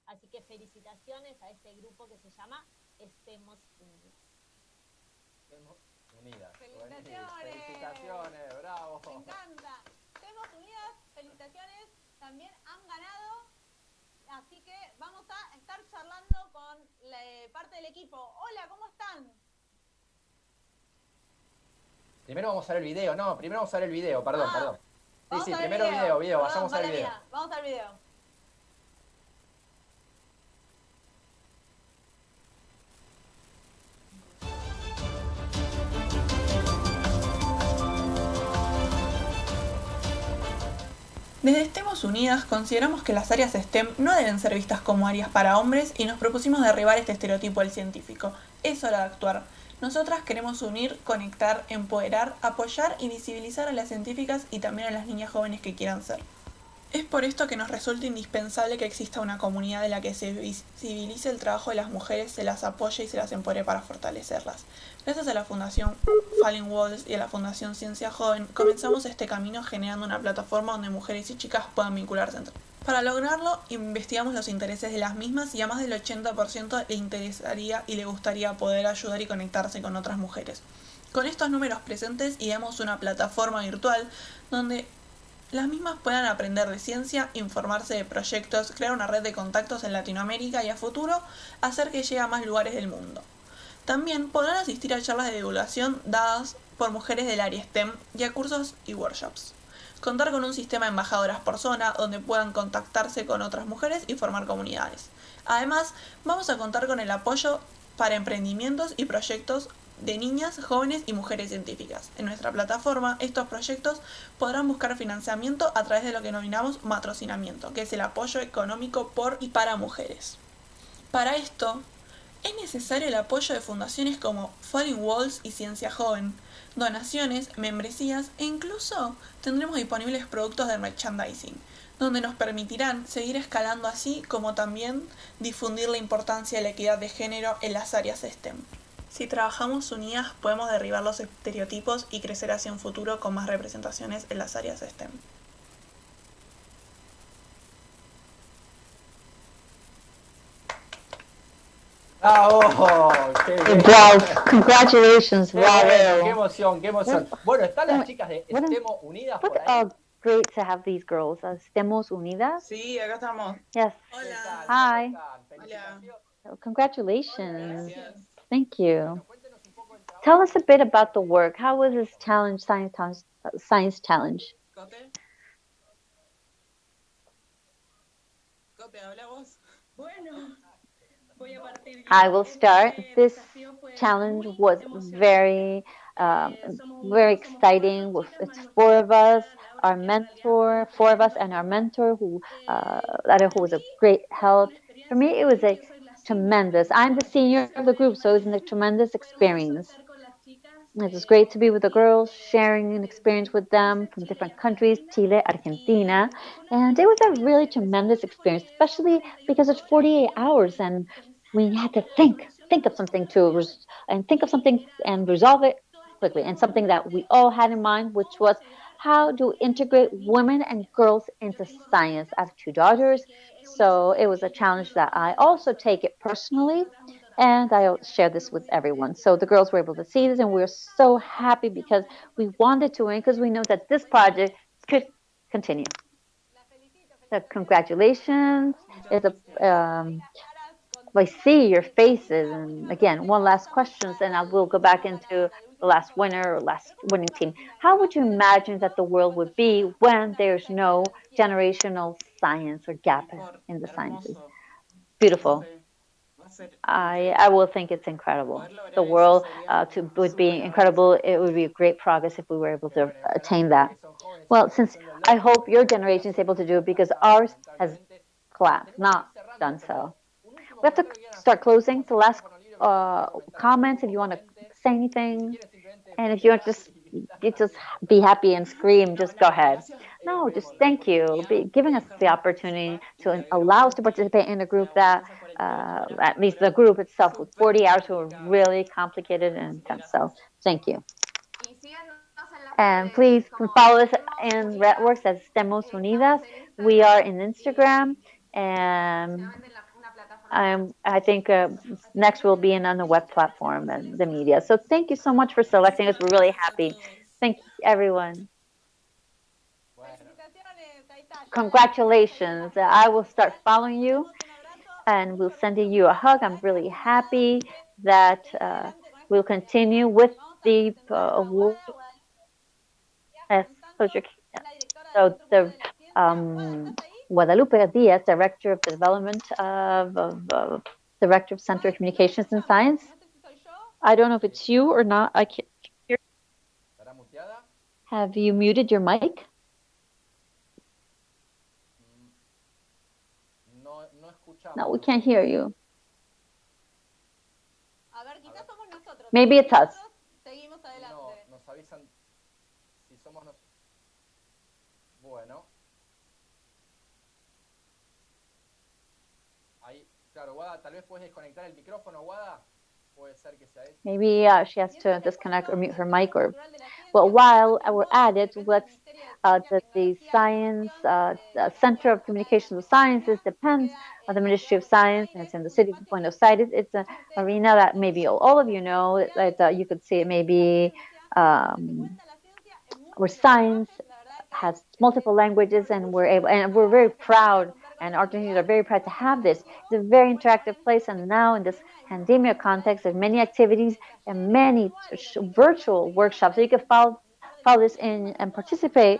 Speaker 12: Así que felicitaciones a este grupo que se llama Estemos Unidas.
Speaker 11: Felicitaciones, bravo.
Speaker 10: Me encanta. Estemos Unidas, felicitaciones. También han ganado. Así que vamos a estar charlando con parte del equipo. Hola, ¿cómo están?
Speaker 11: Primero vamos a ver el video, primero vamos a ver el video, perdón. Sí, primero video, vayamos al video.
Speaker 10: Vamos al video.
Speaker 7: Desde Estemos Unidas consideramos que las áreas STEM no deben ser vistas como áreas para hombres y nos propusimos derribar este estereotipo del científico. Es hora de actuar. Nosotras queremos unir, conectar, empoderar, apoyar y visibilizar a las científicas y también a las niñas jóvenes que quieran ser. Es por esto que nos resulta indispensable que exista una comunidad de la que se visibilice el trabajo de las mujeres, se las apoye y se las empodere para fortalecerlas. Gracias a la Fundación Falling Walls y a la Fundación Ciencia Joven, comenzamos este camino generando una plataforma donde mujeres y chicas puedan vincularse entre ellas. Para lograrlo, investigamos los intereses de las mismas y a más del 80% le interesaría y le gustaría poder ayudar y conectarse con otras mujeres. Con estos números presentes, ideamos una plataforma virtual donde las mismas puedan aprender de ciencia, informarse de proyectos, crear una red de contactos en Latinoamérica y a futuro hacer que llegue a más lugares del mundo. También podrán asistir a charlas de divulgación dadas por mujeres del área STEM y a cursos y workshops. Contar con un sistema de embajadoras por zona donde puedan contactarse con otras mujeres y formar comunidades. Además, vamos a contar con el apoyo para emprendimientos y proyectos de niñas, jóvenes y mujeres científicas. En nuestra plataforma, estos proyectos podrán buscar financiamiento a través de lo que denominamos matrocinamiento, que es el apoyo económico por y para mujeres. Para esto, es necesario el apoyo de fundaciones como Falling Walls y Ciencia Joven, donaciones, membresías e incluso tendremos disponibles productos de merchandising, donde nos permitirán seguir escalando así como también difundir la importancia de la equidad de género en las áreas STEM. Si trabajamos unidas podemos derribar los estereotipos y crecer hacia un futuro con más representaciones en las áreas STEM.
Speaker 11: ¡Bravo! ¡Qué bien!
Speaker 3: Wow, congratulations,
Speaker 11: ¡Qué bueno! ¡Qué
Speaker 3: wow.
Speaker 11: emoción! ¡Qué emoción! Bueno, ¿están las chicas de
Speaker 3: What,
Speaker 11: Estemo unidas
Speaker 3: what
Speaker 11: por ahí?
Speaker 3: great to have these girls. Estemos unidas.
Speaker 7: Sí, acá estamos.
Speaker 3: Yes.
Speaker 11: ¿Qué tal?
Speaker 3: Hi.
Speaker 11: ¿Cómo están? Felicitaciones.
Speaker 3: Congratulations.
Speaker 7: Gracias.
Speaker 3: Thank you.
Speaker 11: Bueno, cuéntenos un poco el trabajo.
Speaker 3: Tell us a bit about the work. How was this challenge, science challenge?
Speaker 7: Cote. Cote, habla vos.
Speaker 10: Bueno, voy a partir yo.
Speaker 3: I will start. This
Speaker 10: desafío fue
Speaker 3: challenge
Speaker 10: muy
Speaker 3: was
Speaker 10: emocionante.
Speaker 3: very exciting. It's four of us, our mentor, four of us, and our mentor, who was a great help. For me, it was a tremendous. I'm the senior of the group, so it was a tremendous experience. It was great to be with the girls, sharing an experience with them from different countries, Chile, Argentina. And it was a really tremendous experience, especially because it's 48 hours and we had to think of something think of something and resolve it quickly. And something that we all had in mind, which was how to integrate women and girls into science. I have two daughters, so it was a challenge that I also take it personally, and I share this with everyone. So the girls were able to see this, and we were so happy because we wanted to win because we know that this project could continue. So congratulations! It's a I see your faces, and again, one last question, and I will go back into the last winner or last winning team. How would you imagine that the world would be when there's no generational science or gap in the sciences? Beautiful. I will think it's incredible. The world would be incredible. It would be a great progress if we were able to attain that. Well, since I hope your generation is able to do it because ours has collapsed, not done so. We have to start closing. So last comments, if you want to say anything, and if you want to just be happy and scream, just go ahead. No, just thank you giving us the opportunity to allow us to participate in a group that, at least the group itself, with 40 hours were really complicated and intense. So thank you. And please follow us in networks as Stemos Unidas. We are in Instagram, and I think next we'll be on the web platform and the media. So thank you so much for selecting us. We're really happy. Thank you, everyone. Congratulations. I will start following you and we'll send you a hug. I'm really happy that we'll continue with the award. So the Guadalupe Diaz, Director of Development Director of Center of Communications and Science. I don't know if it's you or not. I can't hear. Have you muted your mic? No, we can't hear you. Maybe it's us.
Speaker 11: Bueno. Ahí, claro, Guada, tal vez puedes desconectar el micrófono, Guada. Puede ser que sea eso.
Speaker 3: Maybe she has to disconnect or mute her mic. Or, well, while we're at it, let's the Science Center of Communications and Sciences depends on the Ministry of Science, and it's in the city of Buenos Aires. It's an arena that maybe all of you know. That you could see it maybe where science has multiple languages, and we're very proud, and Argentinians are very proud to have this. It's a very interactive place, and now in this pandemic context, there's many activities and many virtual workshops, so you can follow this in and participate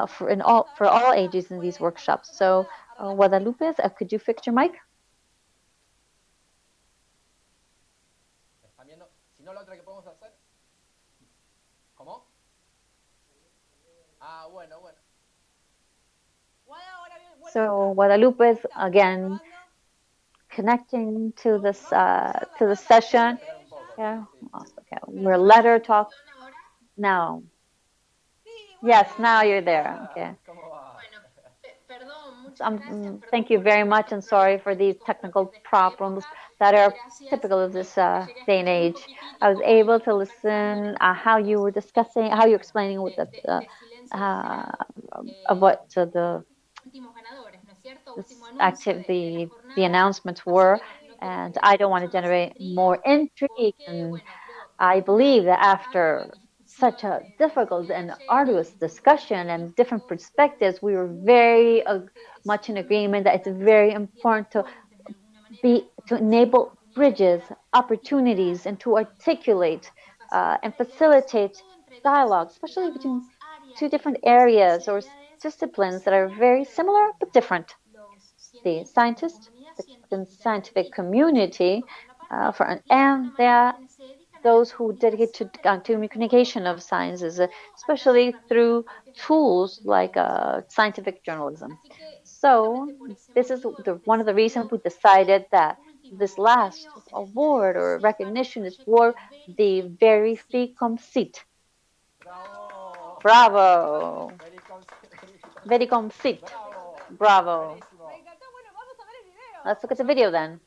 Speaker 3: for all ages in these workshops. So, Guadalupe, could you fix your mic?
Speaker 11: ¿Están viendo? Si no, la otra que podemos hacer. ¿Cómo? Ah, bueno, bueno.
Speaker 3: So Guadalupe is again connecting to the session. Yeah, okay. We're let her talk now. Yes, now you're there. Okay. Thank you very much, and sorry for these technical problems that are typical of this day and age. I was able to listen how you were discussing, how you're explaining what of what the the announcements were, and I don't want to generate more intrigue. And I believe that after such a difficult and arduous discussion and different perspectives, we were very much in agreement that it's very important to enable bridges, opportunities, and to articulate and facilitate dialogue, especially between two different areas or disciplines that are very similar but different. The scientists, the scientific community, and those who dedicate to communication of sciences, especially through tools like scientific journalism. So this is one of the reasons we decided that this last award or recognition is for the Verificomcit. Bravo. Verificomcit. Bravo. Let's look at the video then.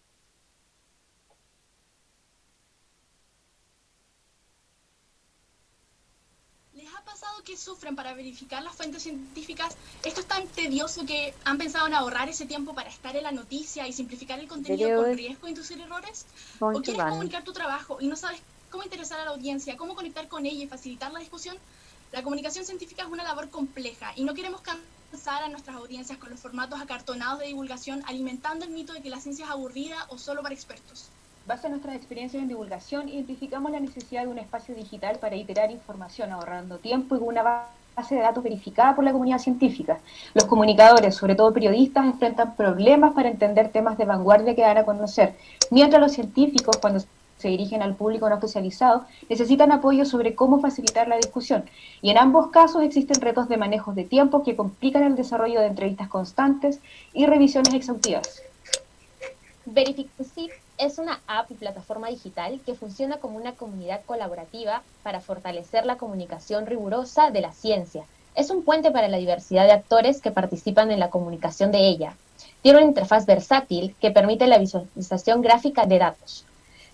Speaker 7: Que sufren para verificar las fuentes científicas, esto es tan tedioso que han pensado en ahorrar ese tiempo para estar en la noticia y simplificar el contenido con riesgo de inducir errores? ¿O quieres comunicar tu trabajo y no sabes cómo interesar a la audiencia, cómo conectar con ella y facilitar la discusión? La comunicación científica es una labor compleja y no queremos cansar a nuestras audiencias con los formatos acartonados de divulgación, alimentando el mito de que la ciencia es aburrida o solo para expertos.
Speaker 13: Base en nuestras experiencias en divulgación, identificamos la necesidad de un espacio digital para iterar información, ahorrando tiempo y con una base de datos verificada por la comunidad científica. Los comunicadores, sobre todo periodistas, enfrentan problemas para entender temas de vanguardia que dan a conocer, mientras los científicos, cuando se dirigen al público no especializado, necesitan apoyo sobre cómo facilitar la discusión. Y en ambos casos existen retos de manejo de tiempo que complican el desarrollo de entrevistas constantes y revisiones exhaustivas.
Speaker 14: Verificomcit es una app y plataforma digital que funciona como una comunidad colaborativa para fortalecer la comunicación rigurosa de la ciencia. Es un puente para la diversidad de actores que participan en la comunicación de ella. Tiene una interfaz versátil que permite la visualización gráfica de datos.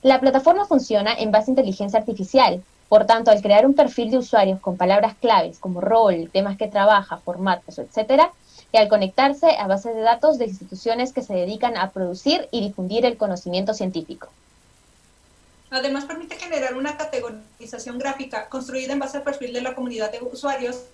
Speaker 14: La plataforma funciona en base a inteligencia artificial. Por tanto, al crear un perfil de usuarios con palabras claves como rol, temas que trabaja, formatos, etc., y al conectarse a bases de datos de instituciones que se dedican a producir y difundir el conocimiento científico.
Speaker 15: Además, permite generar una categorización gráfica construida en base al perfil de la comunidad de usuarios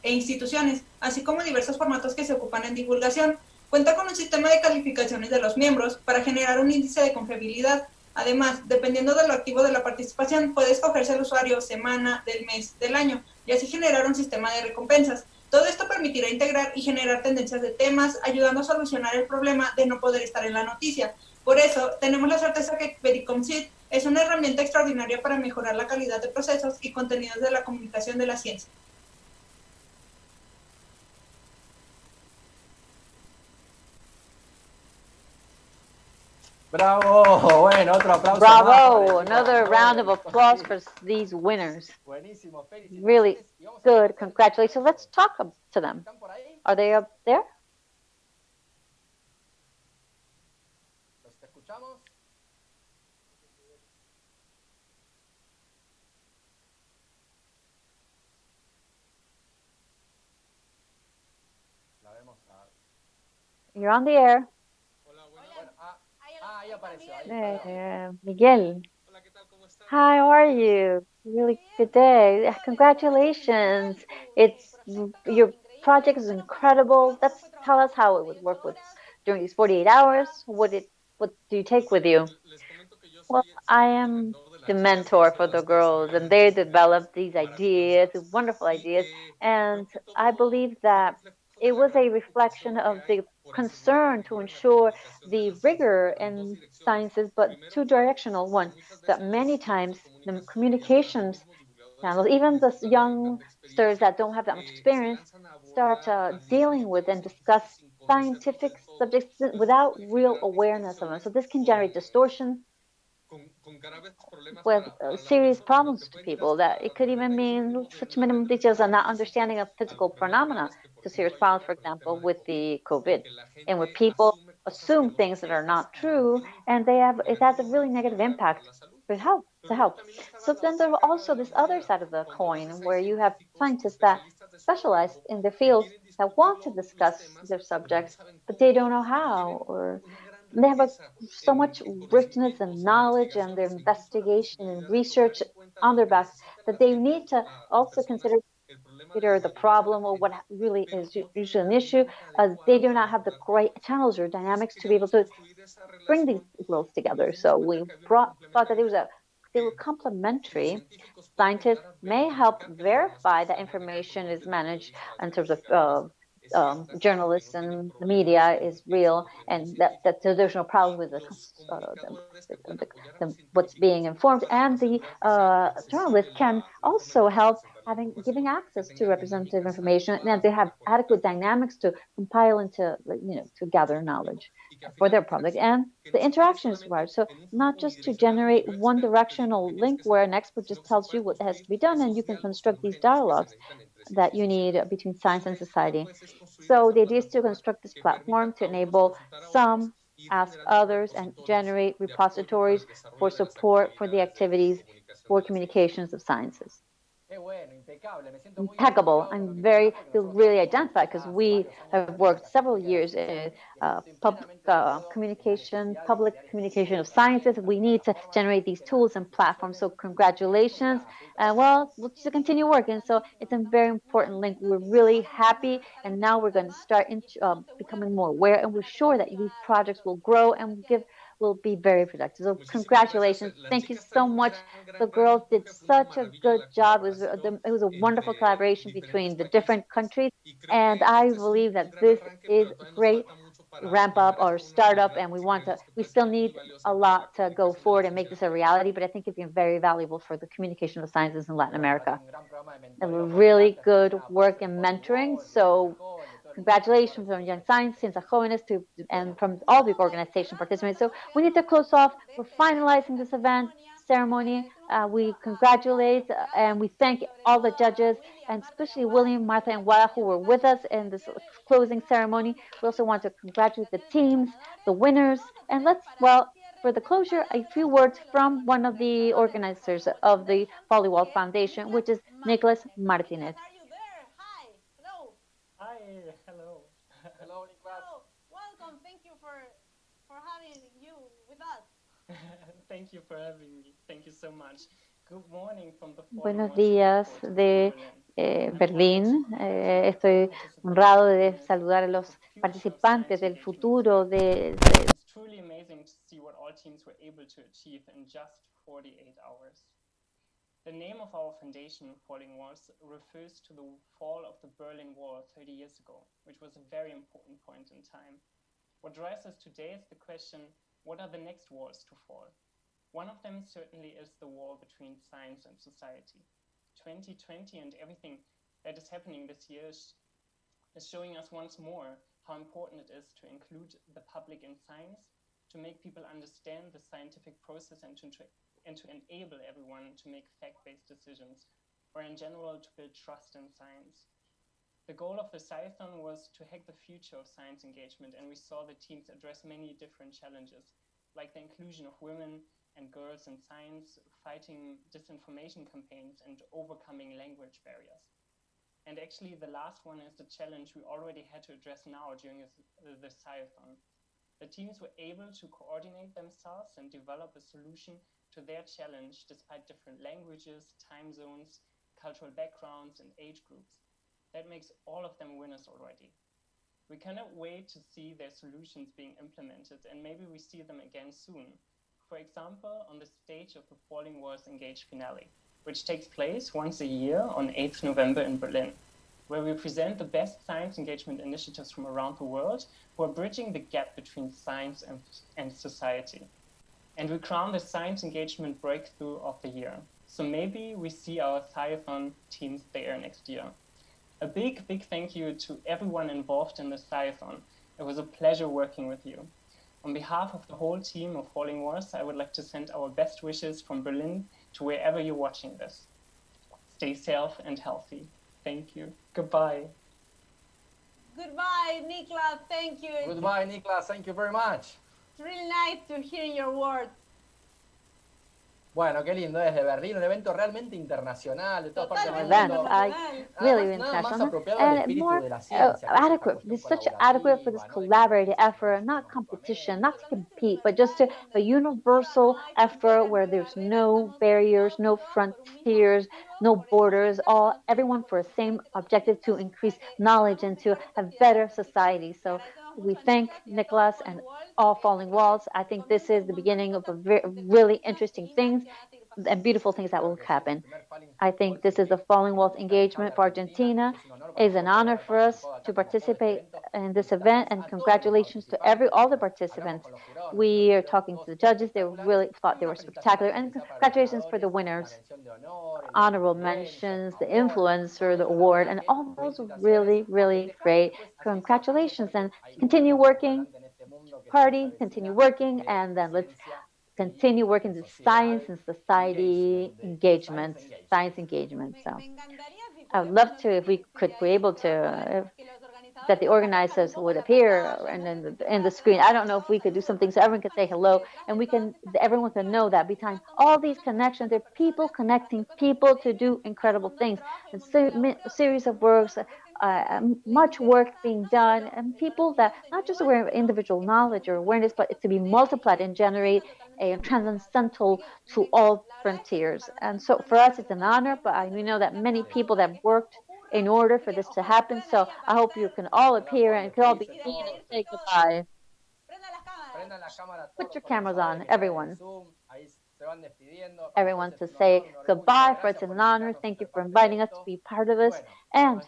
Speaker 15: e instituciones, así como diversos formatos que se ocupan en divulgación. Cuenta con un sistema de calificaciones de los miembros para generar un índice de confiabilidad. Además, dependiendo de lo activo de la participación, puede escogerse el usuario, semana, del mes, del año, y así generar un sistema de recompensas. Todo esto permitirá integrar y generar tendencias de temas, ayudando a solucionar el problema de no poder estar en la noticia. Por eso, tenemos la certeza que Verificomcit es una herramienta extraordinaria para mejorar la calidad de procesos y contenidos de la comunicación de la ciencia.
Speaker 11: Bravo, bueno, otro aplauso.
Speaker 3: Bravo, another round of applause for these winners.
Speaker 11: Buenísimo, felicidades.
Speaker 3: Really good, congratulations. Let's talk to them. Are they up there?
Speaker 11: ¿Los escuchamos? La vemos a...
Speaker 3: You're on the air.
Speaker 11: Ahí apareció.
Speaker 3: Miguel. Hi, how are you? Really good day. Congratulations. You're project is incredible. Let's tell us how it would work with during these 48 hours. What do you take with you? Well, I am the mentor for the girls, and they developed these ideas, wonderful ideas. And I believe that it was a reflection of the concern to ensure the rigor in sciences, but two-directional one, that many times the communications channels, even the youngsters that don't have that much experience, start dealing with and discuss scientific subjects without real awareness of them. So this can generate distortion with serious problems to people. That it could even mean such minimum details and not understanding of physical phenomena to serious problems, for example, with the COVID, and where people assume things that are not true, and it has a really negative impact for health. The health. So then there's also this other side of the coin where you have scientists that specialize in their fields that want to discuss their subjects, but they don't know how, or they have so much richness and knowledge and their investigation and research on their backs that they need to also consider the problem or what really is usually an issue. They do not have the great channels or dynamics to be able to bring these worlds together. So we thought that they were complementary. Scientists may help verify that information is managed in terms of journalists and the media is real, and that there's no problem with what's being informed. And the journalists can also help giving access to representative information, and they have adequate dynamics to compile and to gather knowledge for their public. And the interaction is right. So not just to generate one directional link where an expert just tells you what has to be done and you can construct these dialogues that you need between science and society. So the idea is to construct this platform to enable some ask others and generate repositories for support for the activities for communications of sciences. Impeccable. I'm feel really identified because we have worked several years in public communication of sciences. We need to generate these tools and platforms. So congratulations. Well, we'll just continue working. So it's a very important link. We're really happy, and now we're going to start becoming more aware, and we're sure that these projects will grow and will be very productive. So congratulations. Thank you so much. The girls did such a good job. It was a wonderful collaboration between the different countries. And I believe that this is great ramp up or startup. And we still need a lot to go forward and make this a reality. But I think it's been very valuable for the communication of sciences in Latin America. And really good work in mentoring. So congratulations from Young Science, Ciencias Jóvenes, and from all the organization participants. So we need to close off. We're finalizing this event ceremony. We congratulate and we thank all the judges, and especially William, Martha, and Wada, who were with us in this closing ceremony. We also want to congratulate the teams, the winners, and for the closure, a few words from one of the organizers of the Volleyball Foundation, which is Nicholas Martinez.
Speaker 16: Hi, hello.
Speaker 10: Hello, welcome. Thank you for having you with us.
Speaker 16: Thank you for having me. Thank you so much. Good morning from the
Speaker 3: Buenos días de Berlín. Estoy honrado de saludar a los participantes del futuro
Speaker 16: It's truly amazing to see what all teams were able to achieve in just 48 hours. The name of our foundation, Falling Walls, refers to the fall of the Berlin Wall 30 years ago, which was a very important point in time. What drives us today is the question, what are the next walls to fall? One of them certainly is the wall between science and society. 2020 and everything that is happening this year is showing us once more how important it is to include the public in science, to make people understand the scientific process and to enable everyone to make fact-based decisions, or in general, to build trust in science. The goal of the Sciethon was to hack the future of science engagement, and we saw the teams address many different challenges, like the inclusion of women and girls in science, fighting disinformation campaigns, and overcoming language barriers. And actually, the last one is the challenge we already had to address now during the Sciethon. The teams were able to coordinate themselves and develop a solution to their challenge despite different languages, time zones, cultural backgrounds, and age groups. That makes all of them winners already. We cannot wait to see their solutions being implemented, and maybe we see them again soon. For example, on the stage of the Falling Walls Engage finale, which takes place once a year on 8th November in Berlin, where we present the best science engagement initiatives from around the world who are bridging the gap between science and society. And we crown the science engagement breakthrough of the year. So maybe we see our Sciethon teams there next year. A big, big thank you to everyone involved in the Sciethon. It was a pleasure working with you. On behalf of the whole team of Falling Wars, I would like to send our best wishes from Berlin to wherever you're watching this. Stay safe and healthy. Thank you. Goodbye.
Speaker 10: Goodbye, Niklas. Thank you.
Speaker 11: Goodbye, Niklas. Thank you very much.
Speaker 10: It's really nice to hear your words.
Speaker 11: Bueno, qué lindo, desde Berlín, un evento realmente internacional, de todas partes del
Speaker 3: Event,
Speaker 11: mundo.
Speaker 3: really
Speaker 11: Nada más
Speaker 3: international
Speaker 11: apropiado al
Speaker 3: and
Speaker 11: espíritu
Speaker 3: more
Speaker 11: de la ciencia, que es esta
Speaker 3: adequate.
Speaker 11: cuestión
Speaker 3: It's such adequate for this collaborative effort, not competition, not to compete, but just a universal effort where there's no barriers, no frontiers, no borders, everyone for a same objective to increase knowledge and to have better society. So we thank Nicholas and all Falling Walls. I think this is the beginning of a really interesting things and beautiful things that will happen. I think this is the Falling Walls engagement for Argentina. It's an honor for us to participate in this event, and congratulations to all the participants. We are talking to the judges. They really thought they were spectacular, and congratulations for the winners. Honorable mentions, the influencer, the award, and all those were really, really great. Congratulations, and continue working, party, continue working, and then let's continue working the science and society engagement, science engagement. So I would love to, if we could be able to, that the organizers would appear and then in the screen. I don't know if we could do something so everyone could say hello, and everyone can know that behind all these connections, there are people connecting people to do incredible things. A series of works, much work being done, and people that not just aware of individual knowledge or awareness, but it's to be multiplied and generate a transcendental to all frontiers. And so for us, it's an honor, but we know that many people that worked in order for this to happen. So I hope you can all appear and can all be seen and say goodbye. Put your cameras on, everyone. Everyone to say goodbye, for it's an honor. Thank you for inviting us to be part of this. And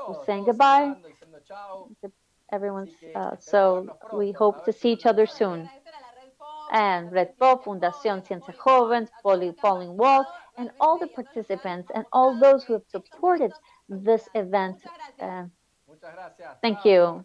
Speaker 3: we're saying goodbye. Everyone's, so we hope to see each other soon. And Red Bull, Fundación Ciencia Joven, Falling Walls, and all the participants and all those who have supported this event. Thank you.